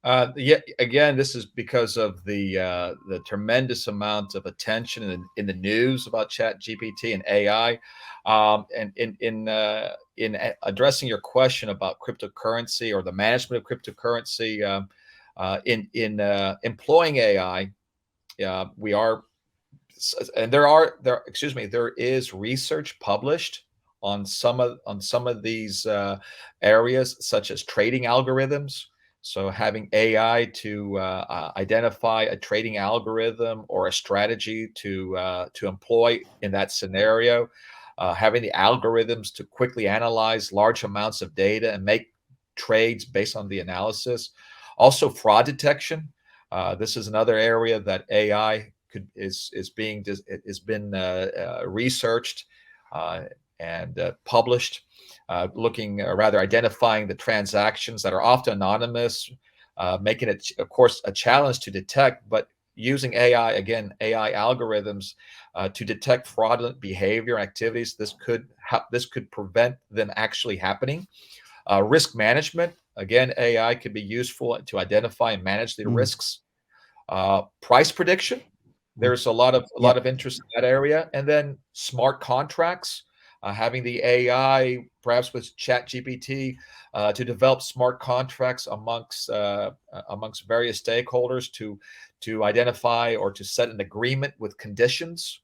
[SPEAKER 2] Again, this is because of the tremendous amount of attention in the news about ChatGPT and AI. And in addressing your question about cryptocurrency or the management of cryptocurrency, in employing AI, we are. And there is research published on some of these areas, such as trading algorithms. So having AI to identify a trading algorithm or a strategy to employ in that scenario, having the algorithms to quickly analyze large amounts of data and make trades based on the analysis. Also, fraud detection. This is another area that AI is been researched and published, looking rather identifying the transactions that are often anonymous, making it, of course, a challenge to detect, but using AI, again, AI algorithms to detect fraudulent behavior and activities. This could prevent them actually happening. Risk management, again, AI could be useful to identify and manage the risks. Price prediction, there's a lot of interest in that area. And then smart contracts, having the AI, perhaps with ChatGPT, to develop smart contracts amongst various stakeholders to identify or to set an agreement with conditions.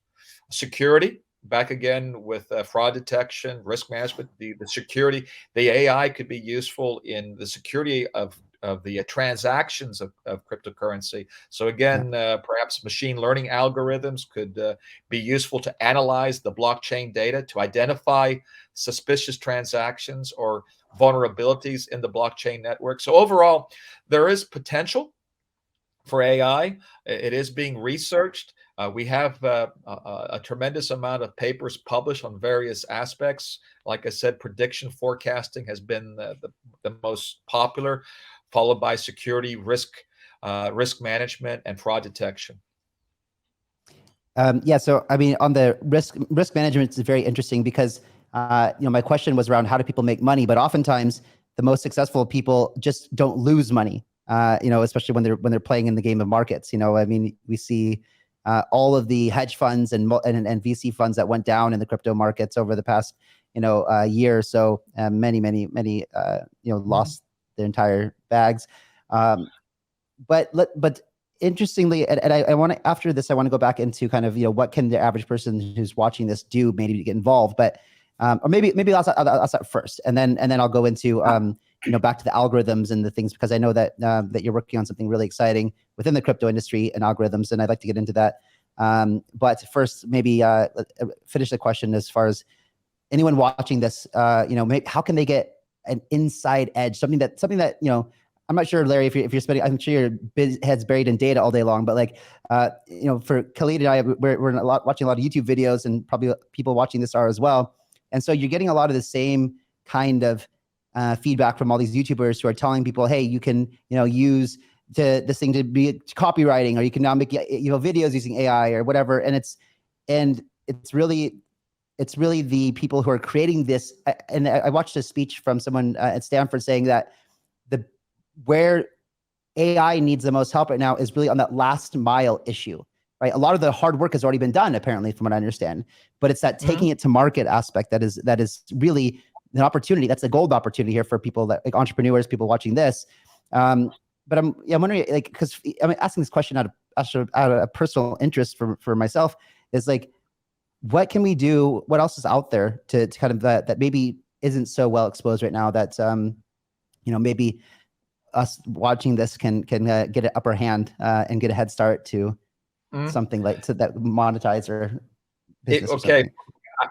[SPEAKER 2] Security, back again with fraud detection, risk management, the security. The AI could be useful in the security of the transactions of cryptocurrency. So again, perhaps machine learning algorithms could be useful to analyze the blockchain data to identify suspicious transactions or vulnerabilities in the blockchain network. So overall, there is potential for AI. It is being researched. We have a tremendous amount of papers published on various aspects. Like I said, prediction forecasting has been the most popular, followed by security, risk management, and fraud detection.
[SPEAKER 1] So I mean, on the risk management, it's very interesting because my question was around how do people make money, but oftentimes the most successful people just don't lose money. Especially when they're playing in the game of markets. I mean, we see all of the hedge funds and VC funds that went down in the crypto markets over the past year or so. Many lost their entire bags. But interestingly, and I want to, after this, I want to go back into kind of what can the average person who's watching this do maybe to get involved, but or maybe I'll start first, and then I'll go into back to the algorithms and the things, because I know that that you're working on something really exciting within the crypto industry and algorithms, and I'd like to get into that. But first, maybe finish the question as far as anyone watching this. Maybe, how can they get an inside edge? Something that I'm not sure, Larry, if you're spending, I'm sure your head's buried in data all day long, but for Khalid and I, we're watching a lot of YouTube videos, and probably people watching this are as well. And so you're getting a lot of the same kind of feedback from all these YouTubers who are telling people, hey, you can, use this thing to be copywriting, or you can now make, videos using AI or whatever. And it's really the people who are creating this. And I watched a speech from someone at Stanford saying that where AI needs the most help right now is really on that last mile issue, right? A lot of the hard work has already been done, apparently, from what I understand, but it's that taking it to market aspect that is really an opportunity. That's a gold opportunity here for people that, like entrepreneurs, people watching this. But I'm wondering, because I'm asking this question out of a personal interest for myself, is what can we do? What else is out there to kind of that maybe isn't so well exposed right now, that maybe us watching this can get an upper hand and get a head start to something so that monetize or business.
[SPEAKER 2] Okay,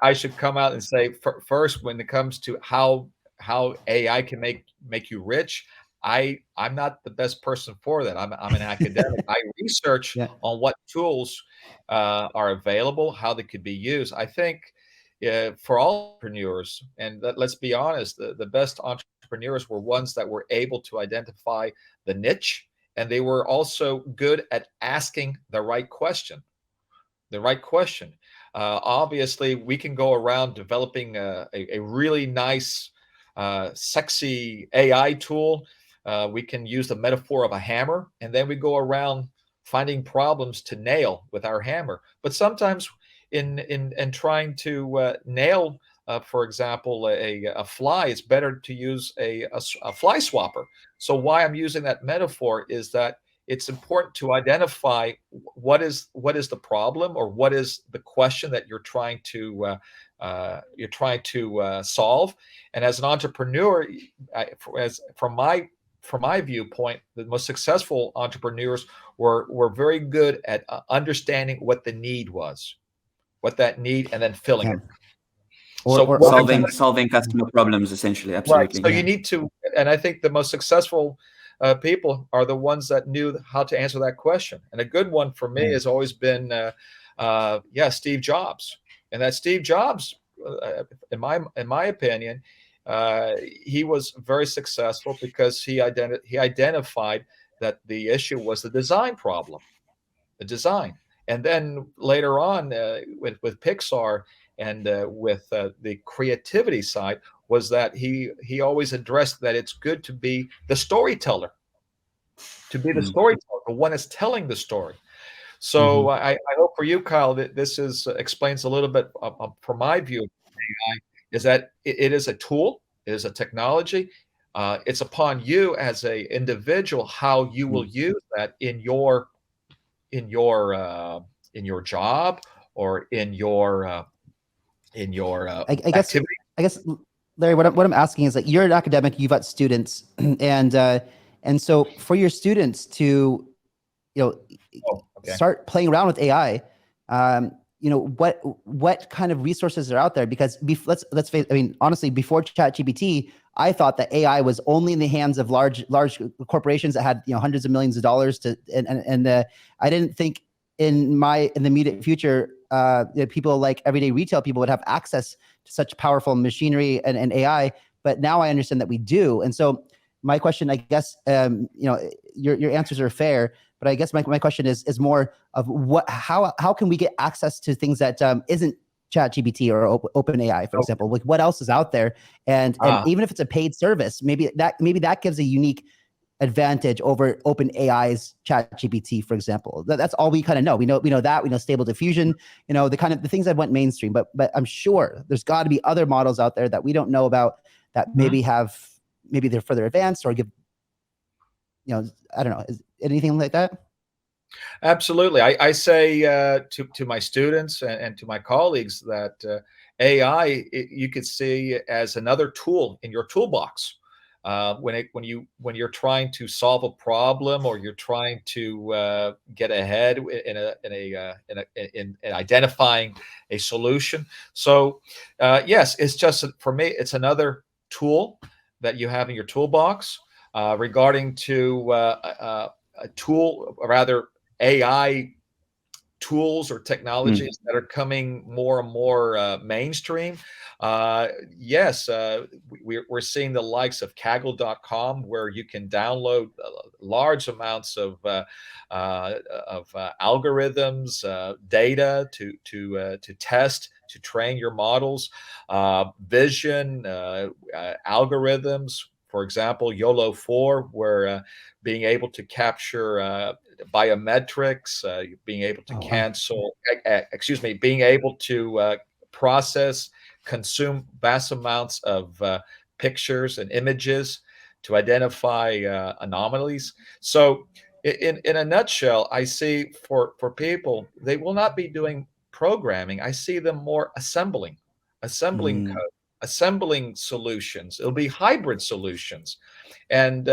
[SPEAKER 2] I should come out and say first, when it comes to how AI can make you rich, I'm not the best person for that. I'm an academic. I research on what tools are available, how they could be used. I think for all entrepreneurs, and let's be honest, the best entrepreneurs were ones that were able to identify the niche, and they were also good at asking the right question. Obviously, we can go around developing a really nice, sexy AI tool. We can use the metaphor of a hammer, and then we go around finding problems to nail with our hammer. But sometimes in trying to nail, for example, a fly, it's better to use a fly swapper. So why I'm using that metaphor is that it's important to identify what is the problem, or what is the question that you're trying to solve. And as an entrepreneur, from my viewpoint, the most successful entrepreneurs were very good at understanding what the need was, and then filling it.
[SPEAKER 3] Solving customer problems, essentially. Absolutely.
[SPEAKER 2] Right. So you need to, and I think the most successful people are the ones that knew how to answer that question. And a good one for me has always been, Steve Jobs. And that Steve Jobs, in my opinion, he was very successful because he identified that the issue was the design problem, the design. And then later on, with Pixar and with the creativity side, was that he always addressed that it's good to be the storyteller, the one that's telling the story. So I hope for you, Kyle, that this explains a little bit from my view of AI, is that it is a tool, it is a technology. It's upon you as a individual how you will use that in your job or in your
[SPEAKER 1] I guess,
[SPEAKER 2] activity.
[SPEAKER 1] Larry, what I'm asking is, like, you're an academic, you've got students, and so for your students to,
[SPEAKER 2] Okay.
[SPEAKER 1] start playing around with AI, what kind of resources are out there? Because let's face, I mean, honestly, before ChatGPT, I thought that AI was only in the hands of large corporations that had hundreds of millions of dollars and I didn't think in the immediate future, people like everyday retail people would have access to such powerful machinery and AI. But now I understand that we do. And so my question, I guess, your answers are fair, but I guess my question is more of how can we get access to things that isn't ChatGPT or OpenAI, for example? Like, what else is out there? And even if it's a paid service, maybe that gives a unique advantage over OpenAI's ChatGPT, for example. That's all we kind of know. We know that. We know Stable Diffusion. The things that went mainstream. But I'm sure there's got to be other models out there that we don't know about that maybe they're further advanced or give. I don't know. Is anything like that?
[SPEAKER 2] Absolutely. I say to my students and to my colleagues that AI, you could see as another tool in your toolbox. When you're trying to solve a problem or you're trying to get ahead in identifying a solution. So yes, it's just, for me, it's another tool that you have in your toolbox. Regarding to a tool, or rather AI tools or technologies that are coming more and more mainstream. Yes, we're seeing the likes of Kaggle.com, where you can download large amounts of algorithms, data to test, to train your models, vision, algorithms. For example, YOLO 4, where being able to capture biometrics, being able to being able to process, consume vast amounts of pictures and images to identify anomalies. So in a nutshell, I see for people, they will not be doing programming. I see them more assembling code, assembling solutions. It'll be hybrid solutions. And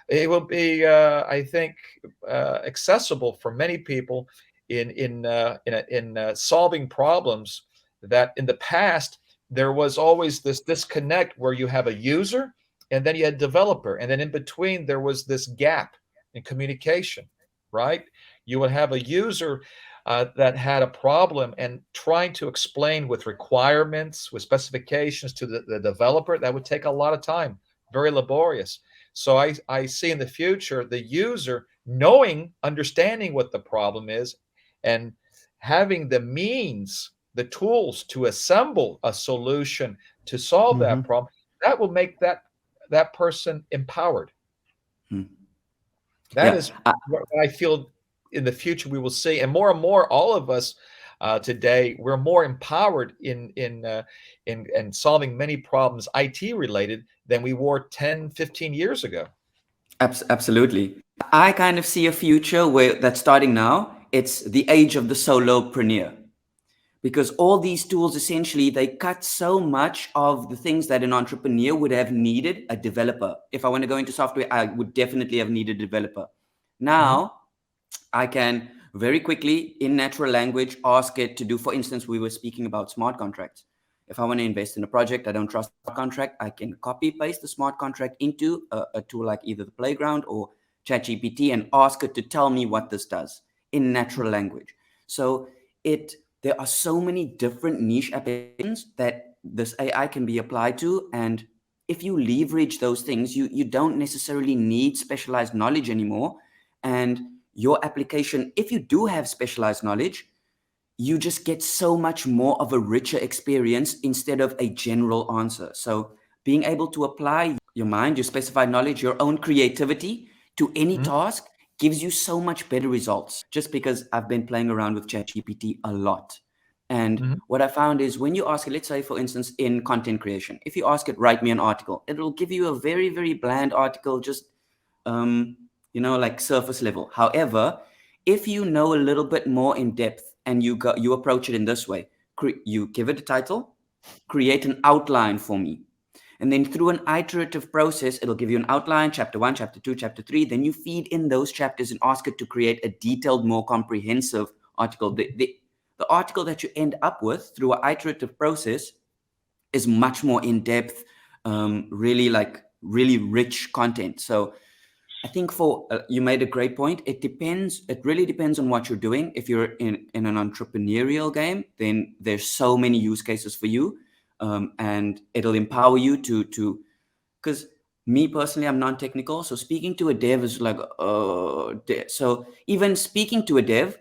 [SPEAKER 2] it will be, I think, accessible for many people in solving problems that in the past there was always this disconnect where you have a user and then you had developer, and then in between there was this gap in communication, right? You would have a user that had a problem and trying to explain with requirements, with specifications to the developer, that would take a lot of time, very laborious. So I see in the future the user understanding what the problem is and having the means, the tools to assemble a solution to solve that problem. That will make that person empowered. That is what I feel in the future we will see. And more, all of us today, we're more empowered in solving many problems IT related than we were 10, 15 years ago.
[SPEAKER 3] Absolutely. I kind of see a future where that's starting now. It's the age of the solopreneur. Because all these tools, essentially, they cut so much of the things that an entrepreneur would have needed a developer. If I want to go into software, I would definitely have needed a developer. Now, I can very quickly, in natural language, ask it to do, for instance, we were speaking about smart contracts. If I want to invest in a project, I don't trust the contract, I can copy paste the smart contract into a tool like either the Playground or ChatGPT and ask it to tell me what this does in natural language. So there are so many different niche applications that this AI can be applied to. And if you leverage those things, you don't necessarily need specialized knowledge anymore. And your application, if you do have specialized knowledge, you just get so much more of a richer experience instead of a general answer. So being able to apply your mind, your specified knowledge, your own creativity to any task gives you so much better results, just because I've been playing around with ChatGPT a lot. And what I found is when you ask it, let's say, for instance, in content creation, if you ask it, write me an article, it will give you a very, very bland article, just, like surface level. However, if you know a little bit more in depth and you approach it in this way, you give it a title, create an outline for me. And then through an iterative process, it'll give you an outline, chapter 1, chapter 2, chapter 3. Then you feed in those chapters and ask it to create a detailed, more comprehensive article. The article that you end up with through an iterative process is much more in-depth, really rich content. So I think you made a great point. It really depends on what you're doing. If you're in an entrepreneurial game, then there's so many use cases for you. And it'll empower you because me personally, I'm non-technical. So speaking to a dev is like, so even speaking to a dev,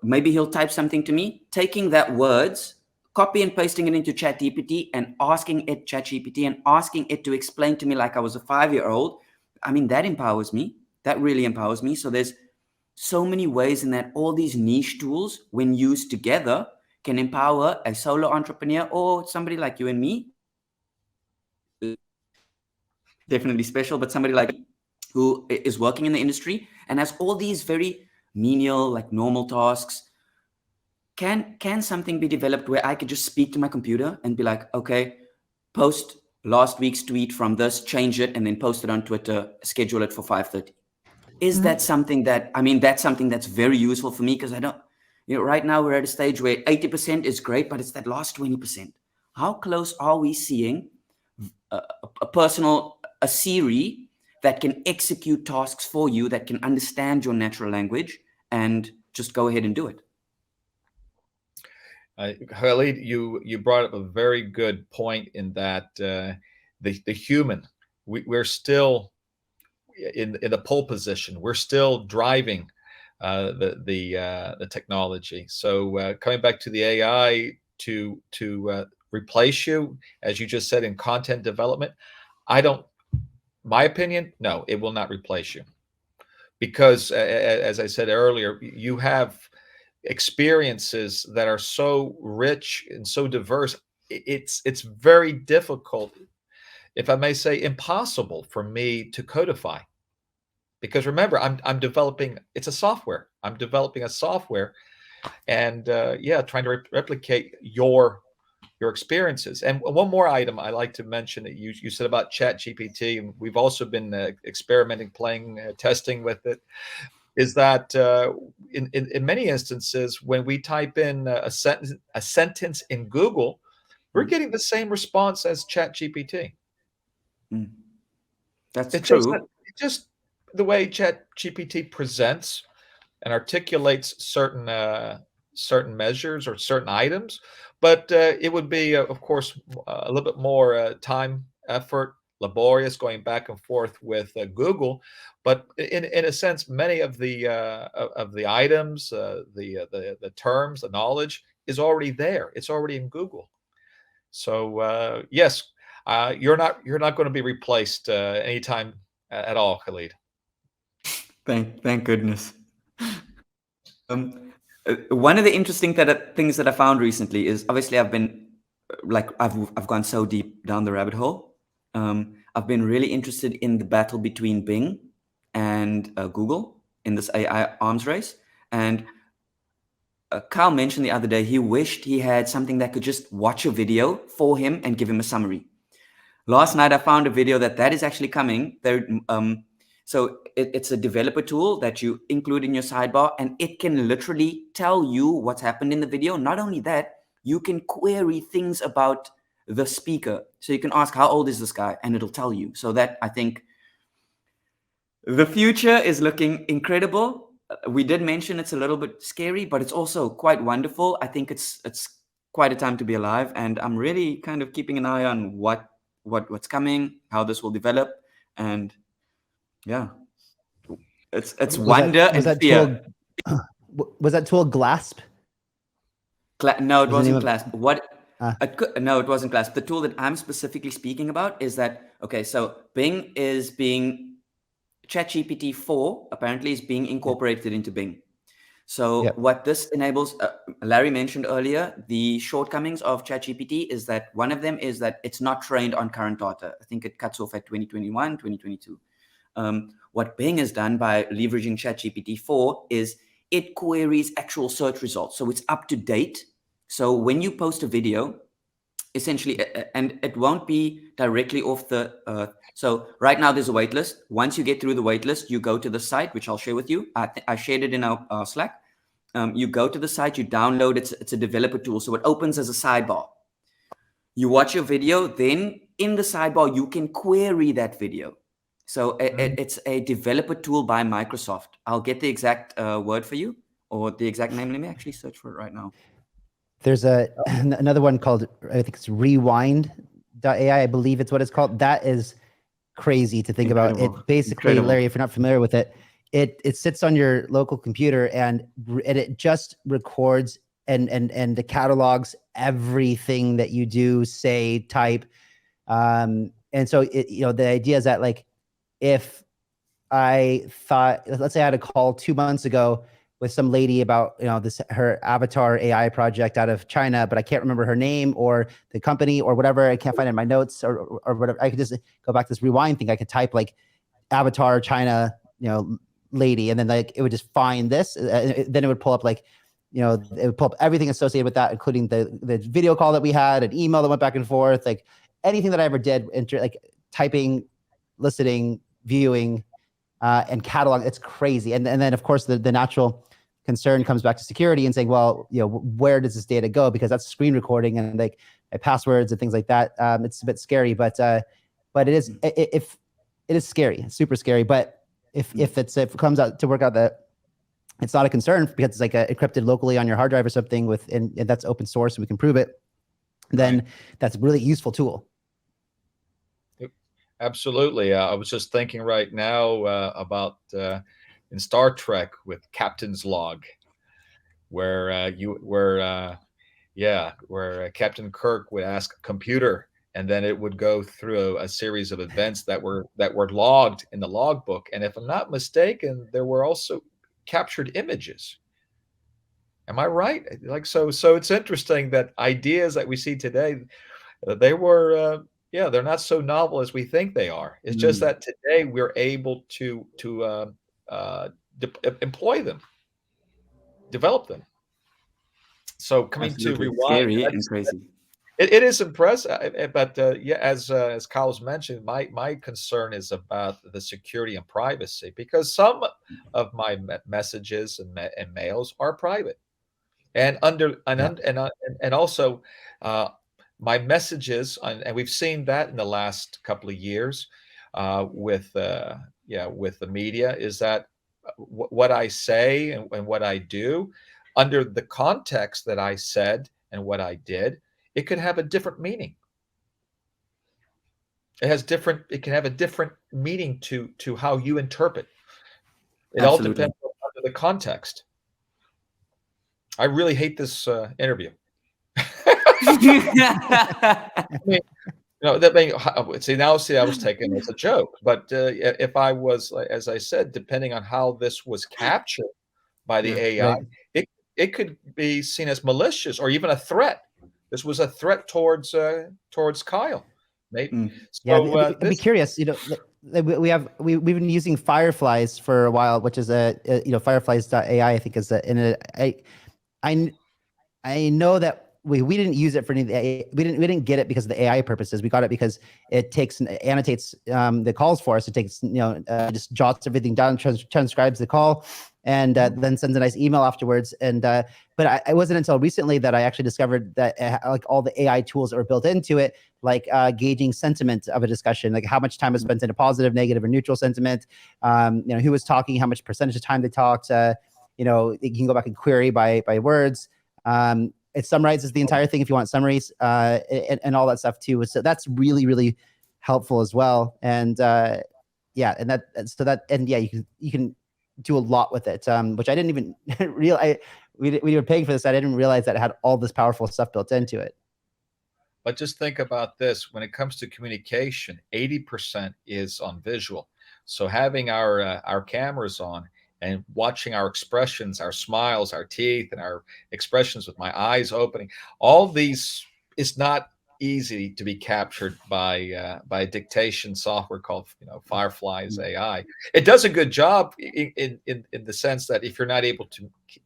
[SPEAKER 3] maybe he'll type something to me, taking that words, copy and pasting it into ChatGPT and asking it to explain to me like I was a 5-year-old. I mean, that empowers me. That really empowers me. So there's so many ways in that all these niche tools, when used together, can empower a solo entrepreneur or somebody like you and me, definitely special, but somebody like me who is working in the industry and has all these very menial, like normal tasks. Can something be developed where I could just speak to my computer and be like, okay, post last week's tweet from this, change it, and then post it on Twitter, schedule it for 5:30? Is that something that's something that's very useful for me, because I don't, right now we're at a stage where 80% is great, but it's that last 20%. How close are we seeing a Siri that can execute tasks for you, that can understand your natural language and just go ahead and do it?
[SPEAKER 2] Khalid, you brought up a very good point in that the human, we're still in the pole position. We're still driving the technology. So coming back to the AI to replace you, as you just said, in content development, my opinion, no, it will not replace you, because as I said earlier, you have experiences that are so rich and so diverse. It's very difficult, if I may say impossible, for me to codify, because remember, I'm developing, it's a software. I'm developing a software, and trying to replicate your experiences. And one more item I like to mention that you said about ChatGPT, and we've also been experimenting, playing, testing with it, is that in many instances, when we type in a sentence in Google, we're getting the same response as ChatGPT.
[SPEAKER 3] That's
[SPEAKER 2] It's
[SPEAKER 3] true.
[SPEAKER 2] just the way ChatGPT presents and articulates certain measures or certain items, but it would be, of course, a little bit more time, effort, laborious, going back and forth with Google. But in a sense, many of the items, the terms, the knowledge is already there. It's already in Google. So yes, you're not going to be replaced anytime at all, Khalid.
[SPEAKER 3] Thank goodness. One of the interesting things that I found recently is, obviously I've been I've gone so deep down the rabbit hole. I've been really interested in the battle between Bing and Google in this AI arms race. And Kyle mentioned the other day he wished he had something that could just watch a video for him and give him a summary. Last night I found a video that is actually coming. So it's a developer tool that you include in your sidebar, and it can literally tell you what's happened in the video. Not only that, you can query things about the speaker. So you can ask, how old is this guy? And it'll tell you. So that, I think, the future is looking incredible. We did mention it's a little bit scary, but it's also quite wonderful. I think it's quite a time to be alive, and I'm really kind of keeping an eye on what's coming, how this will develop, and yeah, it's wonder and fear.
[SPEAKER 1] Was that tool GLASP?
[SPEAKER 3] No, it wasn't GLASP. No, it wasn't GLASP. The tool that I'm specifically speaking about is that, okay, so Bing is being ChatGPT 4 apparently is being incorporated into Bing. So what this enables, Larry mentioned earlier, the shortcomings of ChatGPT is that one of them is that it's not trained on current data. I think it cuts off at 2021, 2022. What Bing has done by leveraging ChatGPT 4 is it queries actual search results. So it's up to date. So when you post a video, essentially, and it won't be directly off the, so right now there's a waitlist. Once you get through the waitlist, you go to the site, which I'll share with you. I shared it in our Slack. You go to the site, you download it. It's a developer tool. So it opens as a sidebar. You watch your video, then in the sidebar, you can query that video. So it's a developer tool by Microsoft. I'll get the exact word for you, or the exact name. Let me actually search for it right now.
[SPEAKER 1] There's another one called, I think it's rewind.ai. I believe it's what it's called. That is crazy to think about. It basically, Larry, if you're not familiar with it, it sits on your local computer and it just records and catalogs everything that you do, say, type. And so the idea is that, like, if I thought, let's say I had a call 2 months ago with some lady about, her avatar AI project out of China, but I can't remember her name or the company or whatever. I can't find it in my notes or whatever. I could just go back to this rewind thing. I could type like avatar China, lady, and then like it would just find this. Then it would pull up like, it would pull up everything associated with that, including the video call that we had, an email that went back and forth, like anything that I ever did, like typing, listening, viewing, and catalog. It's crazy. And then of course the natural concern comes back to security and saying, well, where does this data go? Because that's screen recording and like passwords and things like that. It's a bit scary, but it is, if it is scary, it's super scary. But if it comes out to work out that it's not a concern because it's like encrypted locally on your hard drive or something and that's open source and we can prove it, then that's a really useful tool.
[SPEAKER 2] Absolutely. I was just thinking right now about in Star Trek with Captain's Log, where Captain Kirk would ask a computer, and then it would go through a series of events that were logged in the logbook. And if I'm not mistaken, there were also captured images. Am I right? Like so it's interesting that ideas that we see today, they were they're not so novel as we think they are. It's just that today we're able to employ them, develop them. So coming
[SPEAKER 3] Absolutely.
[SPEAKER 2] to rewind,
[SPEAKER 3] scary and crazy.
[SPEAKER 2] It is impressive, but as Kyle's mentioned, my concern is about the security and privacy, because some of my messages and mails are private, and also my messages, and we've seen that in the last couple of years with the media, is that what I say and what I do, under the context that I said and what I did, it could have a different meaning. It can have a different meaning to how you interpret. It all depends on the context. I really hate this interview. See, I was taking it as a joke, but if I was, as I said, depending on how this was captured by the AI, it could be seen as malicious or even a threat. This was a threat towards Kyle. Maybe.
[SPEAKER 1] I'd be curious. We've been using Fireflies for a while, which is Fireflies.ai. I think is I know that we didn't use it for any of the we didn't get it because of the AI purposes. We got it because it takes and annotates the calls for us. It takes just jots everything down, transcribes the call, and then sends a nice email afterwards. And but it wasn't until recently that I actually discovered that like all the AI tools that were built into it, like gauging sentiment of a discussion, like how much time was spent in a positive, negative, or neutral sentiment. Who was talking, how much percentage of time they talked. You can go back and query by words. It summarizes the entire thing if you want summaries and all that stuff too. So that's really, really helpful as well. And you can do a lot with it, which I didn't even realize. We were paying for this. I didn't realize that it had all this powerful stuff built into it.
[SPEAKER 2] But just think about this: when it comes to communication, 80% is on visual. So having our cameras on and watching our expressions, our smiles, our teeth, and our expressions with my eyes opening, all these is not easy to be captured by a dictation software called Firefly's AI. It does a good job in the sense that if you're not able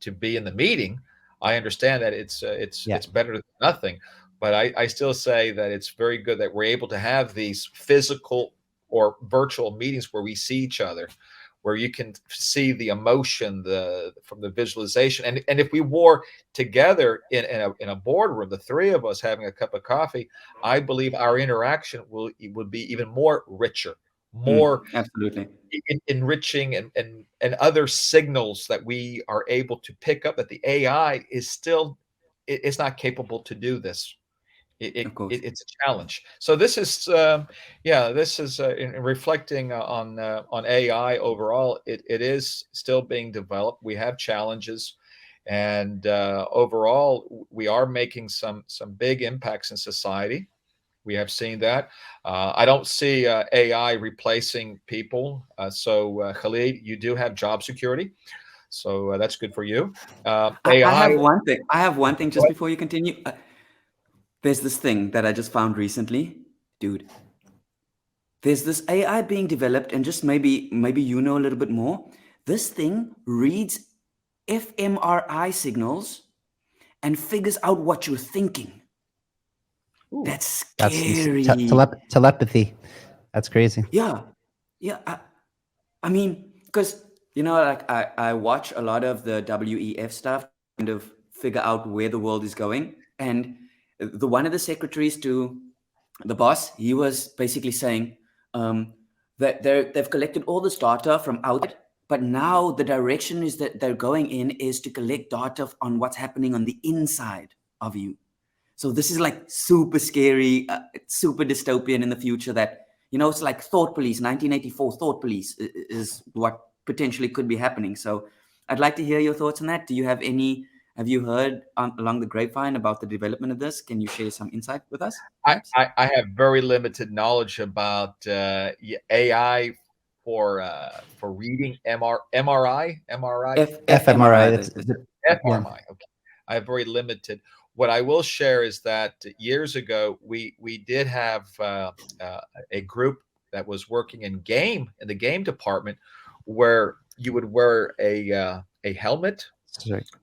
[SPEAKER 2] to be in the meeting, I understand that it's better than nothing. But I still say that it's very good that we're able to have these physical or virtual meetings where we see each other, where you can see the emotion from the visualization. And if we were together in a boardroom, the three of us having a cup of coffee, I believe our interaction would be even more richer, more
[SPEAKER 3] absolutely
[SPEAKER 2] enriching, and other signals that we are able to pick up that the AI is not capable to do this. It's a challenge. So this is in reflecting on AI overall. It is still being developed. We have challenges, and overall, we are making some big impacts in society. We have seen that. I don't see AI replacing people. So Khalid, you do have job security, so that's good for you. AI.
[SPEAKER 3] I have one thing. Just before you continue. There's this thing that I just found recently, dude. There's this AI being developed, and just maybe you know a little bit more. This thing reads fMRI signals and figures out what you're thinking. Ooh, that's scary.
[SPEAKER 1] Telepathy. That's crazy.
[SPEAKER 3] Yeah. I mean, because like I watch a lot of the WEF stuff, kind of figure out where the world is going, and one of the secretaries to the boss, he was basically saying that they've collected all this data from outside, but now the direction is that they're going in is to collect data on what's happening on the inside of you. So this is like super scary, super dystopian in the future. That it's like Thought Police, 1984 Thought Police is what potentially could be happening. So I'd like to hear your thoughts on that. Have you heard along the grapevine about the development of this? Can you share some insight with us?
[SPEAKER 2] I have very limited knowledge about AI for reading MRI.
[SPEAKER 1] fMRI.
[SPEAKER 2] fMRI. Okay, I have very limited. What I will share is that years ago we did have a group that was working in the game department, where you would wear a helmet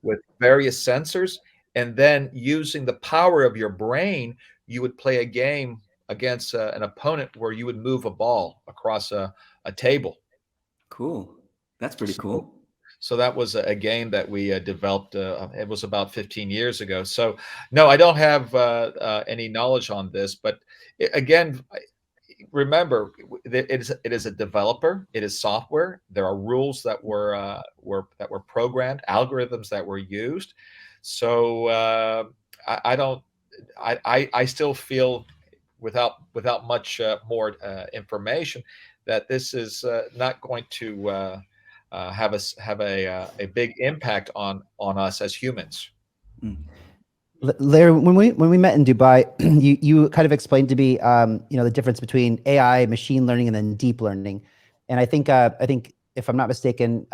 [SPEAKER 2] with various sensors, and then using the power of your brain, you would play a game against an opponent where you would move a ball across a table.
[SPEAKER 3] Cool. That's pretty cool.
[SPEAKER 2] So that was a game that we developed. It was about 15 years ago. So no, I don't have any knowledge on this. But again, remember, it is a developer. It is software. There are rules that were programmed, algorithms that were used. So I still feel without much more information that this is not going to have a big impact on us as humans.
[SPEAKER 1] Larry, when we met in Dubai, you kind of explained to me, the difference between AI, machine learning, and then deep learning. And I think if I'm not mistaken,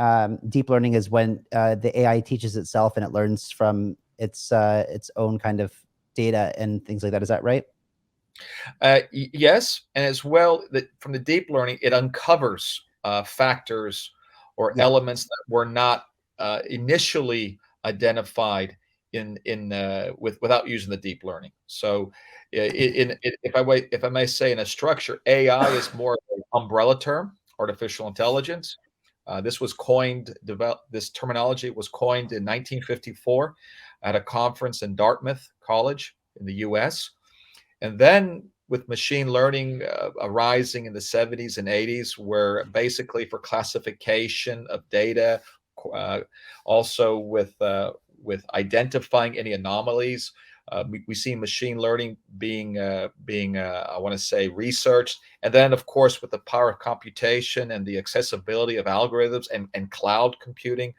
[SPEAKER 1] deep learning is when the AI teaches itself and it learns from its own kind of data and things like that. Is that right?
[SPEAKER 2] Yes, and as well, from the deep learning, it uncovers factors or elements that were not initially identified without using the deep learning. So, if I may say, in a structure, AI is more of an umbrella term, artificial intelligence. This terminology was coined in 1954 at a conference in Dartmouth College in the U.S. And then with machine learning arising in the 70s and 80s, where basically for classification of data, also with identifying any anomalies, we see machine learning being I want to say, researched. And then, of course, with the power of computation and the accessibility of algorithms and cloud computing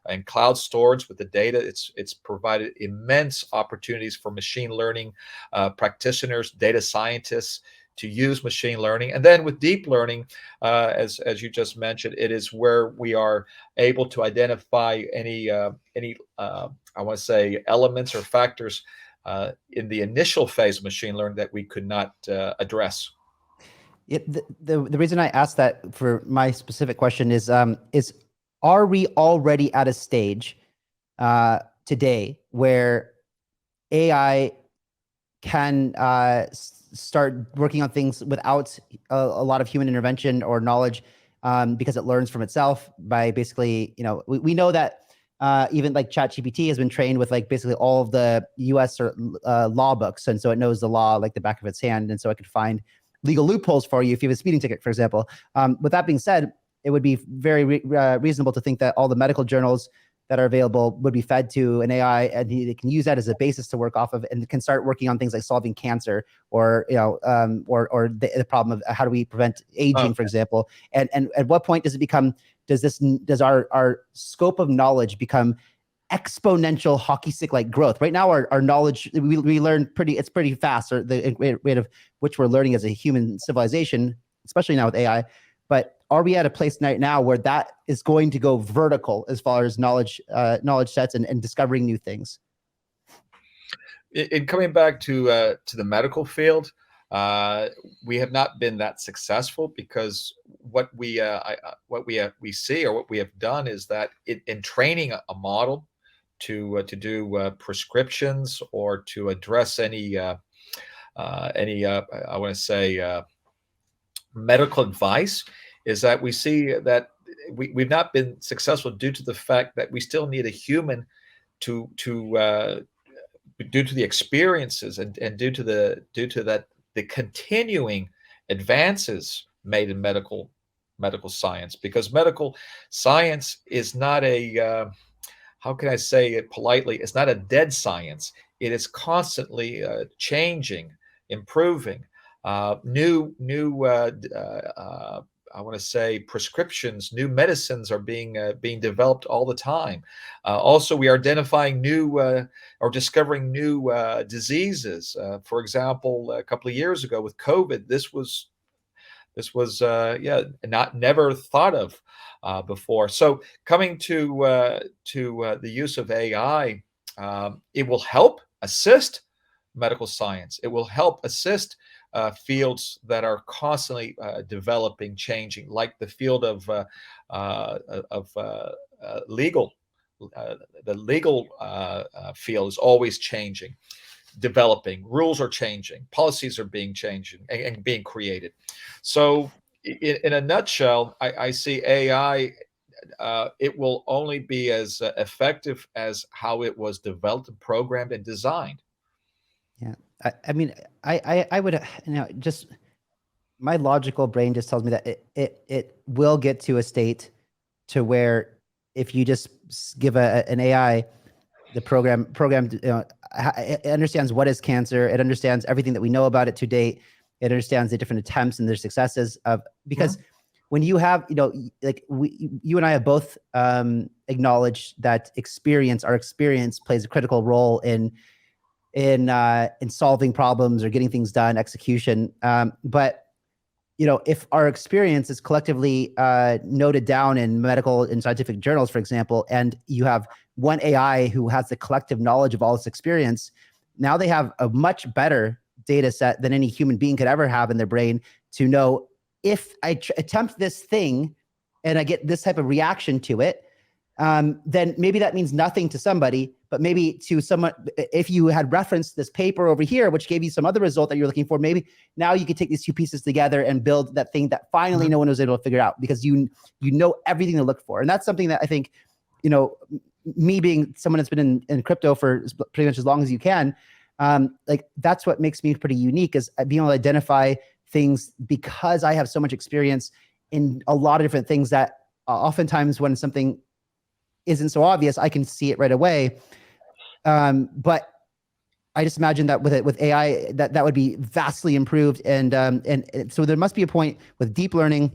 [SPEAKER 2] and cloud storage with the data, it's provided immense opportunities for machine learning practitioners, data scientists, to use machine learning. And then with deep learning, as you just mentioned, it is where we are able to identify any I want to say, elements or factors in the initial phase of machine learning that we could not address.
[SPEAKER 1] The reason I asked that for my specific question is are we already at a stage today where AI can start working on things without a lot of human intervention or knowledge, because it learns from itself by basically, we know that even like ChatGPT has been trained with like basically all of the US or law books. And so it knows the law like the back of its hand. And so it could find legal loopholes for you if you have a speeding ticket, for example. With that being said, it would be very reasonable to think that all the medical journals that are available would be fed to an AI, and they can use that as a basis to work off of, and can start working on things like solving cancer, or or the problem of how do we prevent aging, for example. And at what point does it become? Does our scope of knowledge become exponential hockey stick like growth? Right now, our knowledge, we learn it's pretty fast, or the rate of which we're learning as a human civilization, especially now with AI. But are we at a place right now where that is going to go vertical as far as knowledge sets and discovering new things?
[SPEAKER 2] In coming back to the medical field, we have not been that successful, because what we see, or what we have done, is that in training a model to do prescriptions, or to address any I want to say medical advice, is that we see that we've not been successful due to the fact that we still need a human to due to the experiences, and due to the continuing advances made in medical science. Because medical science is not a how can I say it politely? It's not a dead science. It is constantly changing, improving. New I want to say prescriptions, new medicines are being developed all the time. Also, we are identifying new or discovering new diseases. For example, a couple of years ago with COVID, this was never thought of before. So coming to the use of AI, it will help assist medical science. It will help assist fields that are constantly developing, changing, like the field of legal. The legal field is always changing, developing. Rules are changing. Policies are being changed and being created. So, in a nutshell, I see AI. It will only be as effective as how it was developed, and programmed, and designed.
[SPEAKER 1] Yeah. I mean, I would, just my logical brain just tells me that it will get to a state to where if you just give an AI the program, it understands what is cancer. It understands everything that we know about it to date. It understands the different attempts and their successes because when you have, like you and I have both acknowledged that our experience plays a critical role in solving problems or getting things done, execution. But if our experience is collectively noted down in medical and scientific journals, for example, and you have one AI who has the collective knowledge of all this experience, now they have a much better data set than any human being could ever have in their brain to know, if I attempt this thing and I get this type of reaction to it, then maybe that means nothing to somebody, but maybe to someone, if you had referenced this paper over here, which gave you some other result that you're looking for, maybe now you could take these two pieces together and build that thing that finally no one was able to figure out, because you know everything to look for. And that's something that I think, me being someone that's been in crypto for pretty much as long as you can, like that's what makes me pretty unique, is being able to identify things, because I have so much experience in a lot of different things that oftentimes when something isn't so obvious, I can see it right away. But I just imagine that with AI, that would be vastly improved. And so there must be a point with deep learning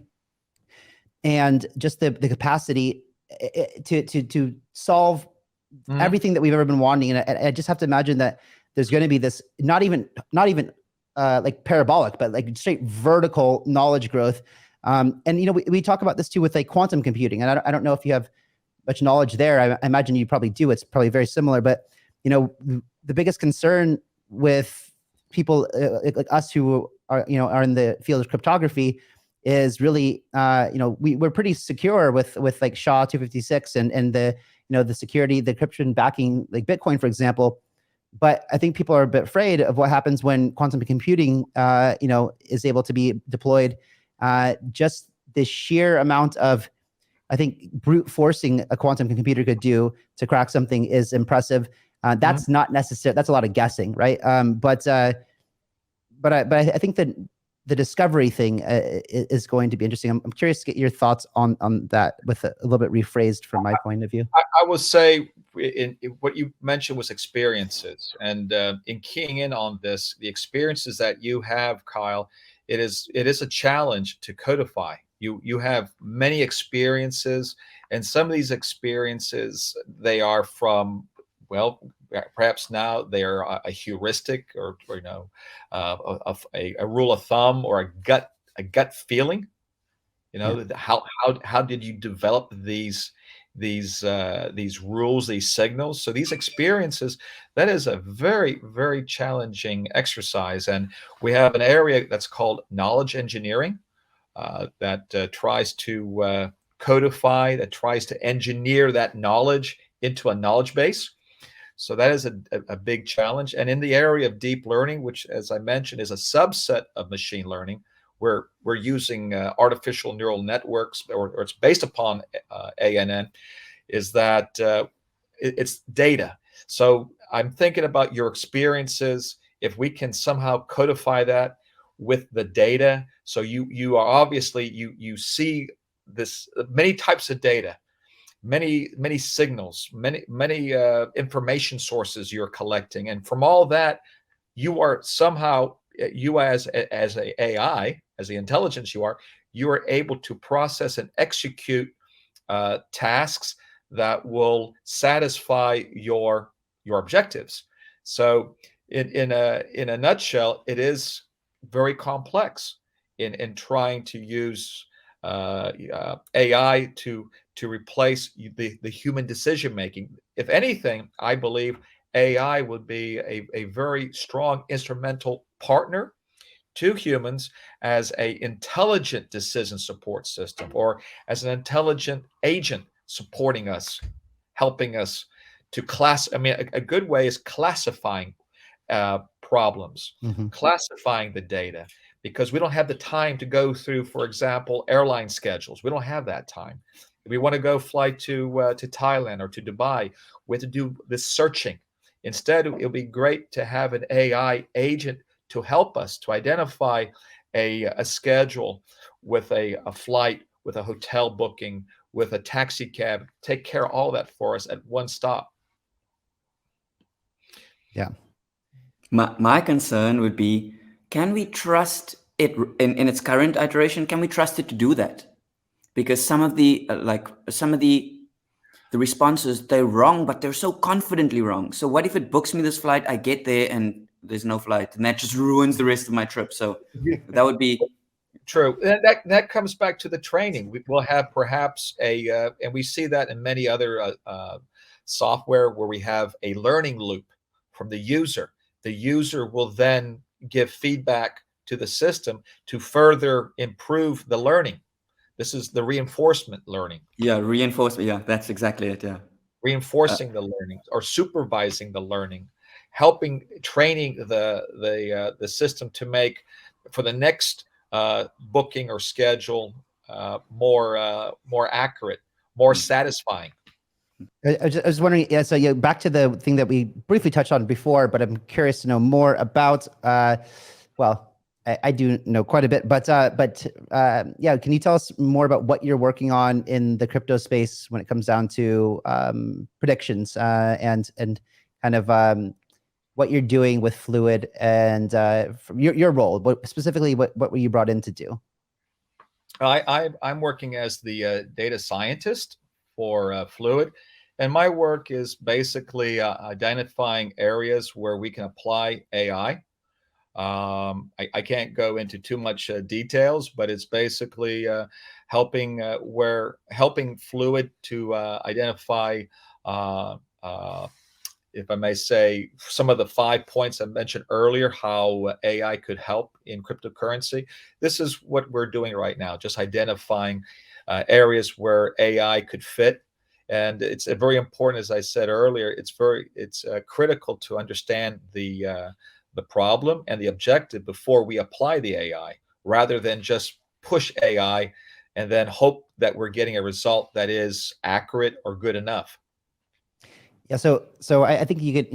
[SPEAKER 1] and just the capacity to solve everything that we've ever been wanting. And I just have to imagine that there's going to be this, not even like parabolic, but like straight vertical knowledge growth. And we talk about this too with like quantum computing. And I don't know if you have much knowledge there. I imagine you probably do. It's probably very similar. But the biggest concern with people like us who are in the field of cryptography is really we're pretty secure with like SHA-256 and the security, the encryption backing like Bitcoin, for example. But I think people are a bit afraid of what happens when quantum computing is able to be deployed. Just the sheer amount of, I think, brute forcing a quantum computer could do to crack something is impressive. That's not necessary. That's a lot of guessing, right? But I think that the discovery thing is going to be interesting. I'm curious to get your thoughts on that, with a little bit rephrased from my point of view.
[SPEAKER 2] I will say, in what you mentioned was experiences, and in keying in on this, the experiences that you have, Kyle, it is a challenge to codify. You have many experiences, and some of these experiences, they are from, well, perhaps now they are a heuristic, or a rule of thumb, or a gut feeling. How did you develop these rules, these signals? So these experiences, that is a very, very challenging exercise. And we have an area that's called knowledge engineering, that tries to codify, that tries to engineer that knowledge into a knowledge base. So that is a big challenge. And in the area of deep learning, which, as I mentioned, is a subset of machine learning, where we're using artificial neural networks, or it's based upon ANN, is that it's data. So I'm thinking about your experiences. If we can somehow codify that with the data, so you are obviously, you see this many types of data, many signals, many information sources you're collecting, and from all that, you are somehow, you as a AI, as the intelligence you are able to process and execute tasks that will satisfy your objectives. So in a nutshell, it is very complex in trying to use AI to replace the human decision making. If anything, I believe AI would be a very strong instrumental partner to humans as a intelligent decision support system, or as an intelligent agent supporting us, helping us to class. I mean, a good way is classifying problems, classifying the data, because we don't have the time to go through, for example, airline schedules. We don't have that time. If we want to go fly to Thailand or to Dubai, we have to do this searching. Instead, it'll be great to have an AI agent to help us to identify a schedule, with a flight, with a hotel booking, with a taxi cab, take care of all that for us at one stop.
[SPEAKER 1] Yeah.
[SPEAKER 3] My concern would be, can we trust it in its current iteration? Can we trust it to do that? Because some of the responses, they're wrong, but they're so confidently wrong. So what if it books me this flight, I get there and there's no flight, and that just ruins the rest of my trip? So that would be
[SPEAKER 2] true. And that comes back to the training. We'll have perhaps and we see that in many other software, where we have a learning loop from the user. The user will then give feedback to the system to further improve the learning. This is the reinforcement learning.
[SPEAKER 3] Yeah, reinforcement. Yeah, that's exactly it. Yeah.
[SPEAKER 2] Reinforcing the learning or supervising the learning, training the system to make for the next booking or schedule more accurate, more satisfying.
[SPEAKER 1] I was wondering, yeah, so yeah, back to the thing that we briefly touched on before, but I'm curious to know more about, well, I do know quite a bit, but yeah, can you tell us more about what you're working on in the crypto space when it comes down to predictions and kind of what you're doing with Fluid and your role, specifically what were you brought in to do?
[SPEAKER 2] I'm working as the data scientist for Fluid, and my work is basically identifying areas where we can apply AI. I can't go into too much details, but it's basically helping Fluid to identify, if I may say, some of the 5 points I mentioned earlier, how AI could help in cryptocurrency. This is what we're doing right now, just identifying areas where AI could fit. And it's very important, as I said earlier, it's critical to understand the problem and the objective before we apply the AI, rather than just push AI and then hope that we're getting a result that is accurate or good enough.
[SPEAKER 1] Yeah, so I think you could,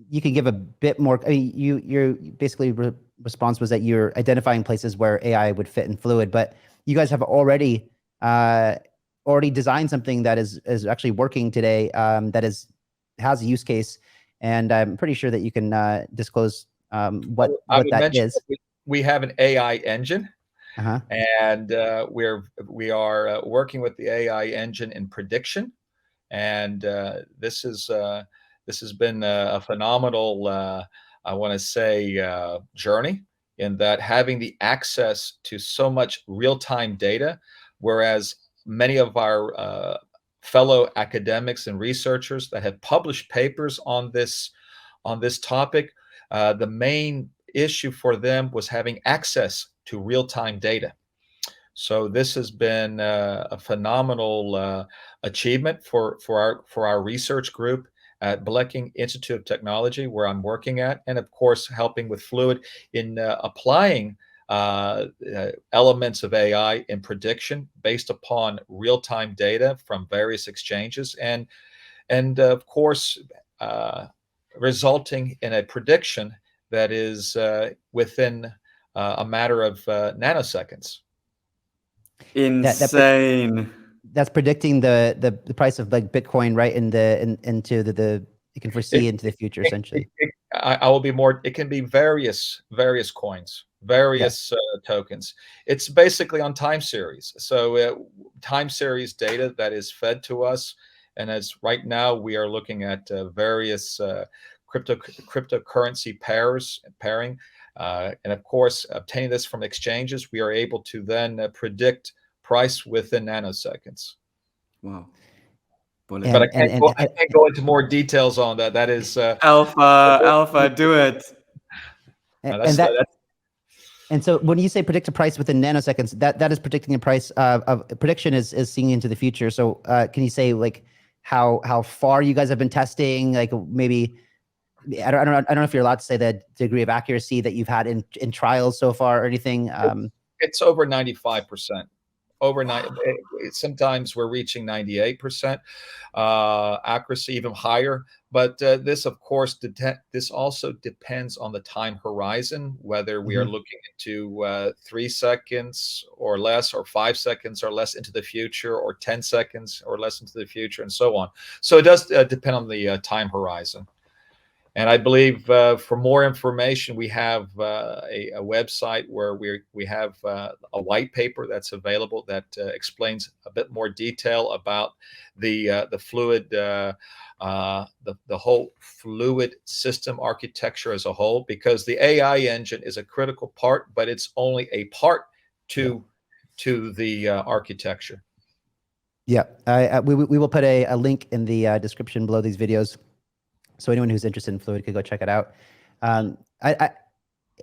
[SPEAKER 1] you can give a bit more. I mean, your basically response was that you're identifying places where AI would fit in Fluid, but you guys have already designed something that is actually working today, that has a use case, and I'm pretty sure that you can disclose what that is.
[SPEAKER 2] We have an AI engine, and we are working with the AI engine in prediction. And this has been a phenomenal, I want to say, journey, in that having the access to so much real-time data, whereas many of our fellow academics and researchers that have published papers on this topic, the main issue for them was having access to real-time data. So this has been a phenomenal achievement for our research group at Bleking Institute of Technology, where I'm working at, and of course helping with Fluid in applying elements of AI in prediction based upon real-time data from various exchanges, and of course resulting in a prediction that is within a matter of nanoseconds.
[SPEAKER 3] Insane.
[SPEAKER 1] That's predicting the price of like Bitcoin, right? Into the you can foresee into the future, essentially.
[SPEAKER 2] I will be more. It can be various coins, various tokens. It's basically on time series. So time series data that is fed to us, and as right now we are looking at various cryptocurrency pairing. And of course, obtaining this from exchanges, we are able to then predict price within nanoseconds.
[SPEAKER 3] Wow.
[SPEAKER 2] But I can't go into more details on that. That is
[SPEAKER 3] Alpha, do it.
[SPEAKER 1] And so when you say predict a price within nanoseconds, that is predicting a price of prediction is seeing into the future. So can you say like how far you guys have been testing? Like maybe I don't know if you're allowed to say the degree of accuracy that you've had in trials so far or anything.
[SPEAKER 2] It's over 95%. Sometimes we're reaching 98% accuracy, even higher. But this, of course, this also depends on the time horizon, whether we are looking into 3 seconds or less, or 5 seconds or less into the future, or 10 seconds or less into the future, and so on. So it does depend on the time horizon. And I believe for more information, we have a website where we have a white paper that's available that explains a bit more detail about the Fluid, the whole Fluid system architecture as a whole, because the AI engine is a critical part, but it's only a part to the architecture.
[SPEAKER 1] Yeah, we will put a link in the description below these videos, so anyone who's interested in Fluid could go check it out. And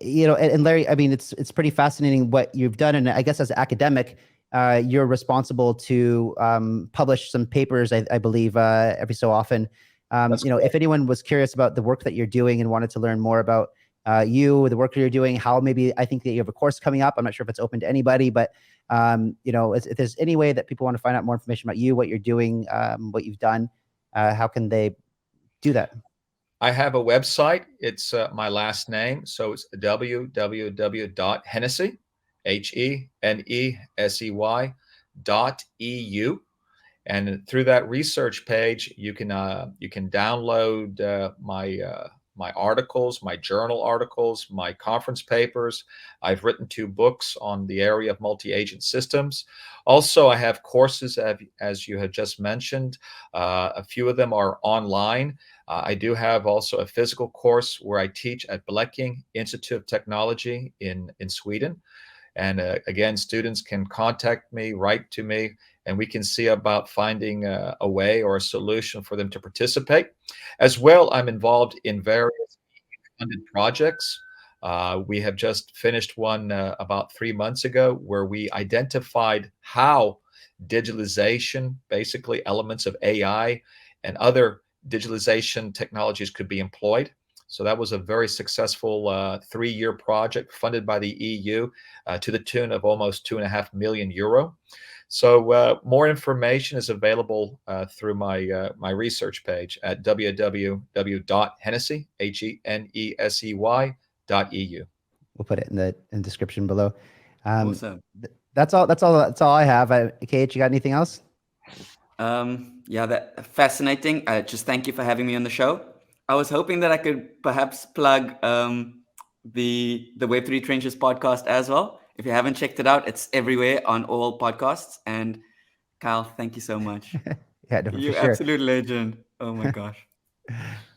[SPEAKER 1] Larry, I mean, it's pretty fascinating what you've done, and I guess as an academic, you're responsible to publish some papers, I believe, every so often.
[SPEAKER 2] That's
[SPEAKER 1] If anyone was curious about the work that you're doing and wanted to learn more about the work that you're doing, how maybe I think that you have a course coming up. I'm not sure if it's open to anybody, but if there's any way that people want to find out more information about you, what you're doing, what you've done, how can they do that?
[SPEAKER 2] I have a website. It's my last name. So it's www.henesey, HENESEY.EU. And through that research page, you can download my articles, my journal articles, my conference papers. I've written 2 books on the area of multi-agent systems. Also, I have courses, as you had just mentioned. A few of them are online. I do have also a physical course where I teach at Blekinge Institute of Technology in Sweden. And again, students can contact me, write to me, and we can see about finding a way or a solution for them to participate. As well, I'm involved in various funded projects. We have just finished one about 3 months ago where we identified how digitalization, basically elements of AI and other digitalization technologies could be employed. So that was a very successful 3-year project funded by the EU to the tune of almost €2.5 million. So more information is available through my research page at www.henesey, HENESEY.eu.
[SPEAKER 1] We'll put it in the description below.
[SPEAKER 3] Awesome.
[SPEAKER 1] That's all I have. KH, you got anything else?
[SPEAKER 3] Yeah, that fascinating. Just thank you for having me on the show. I was hoping that I could perhaps plug the Web3 Trenches podcast as well. If you haven't checked it out, it's everywhere on all podcasts. And Kyle, thank you so much.
[SPEAKER 1] Yeah, no, for
[SPEAKER 3] You're
[SPEAKER 1] sure.
[SPEAKER 3] absolute legend. Oh my gosh.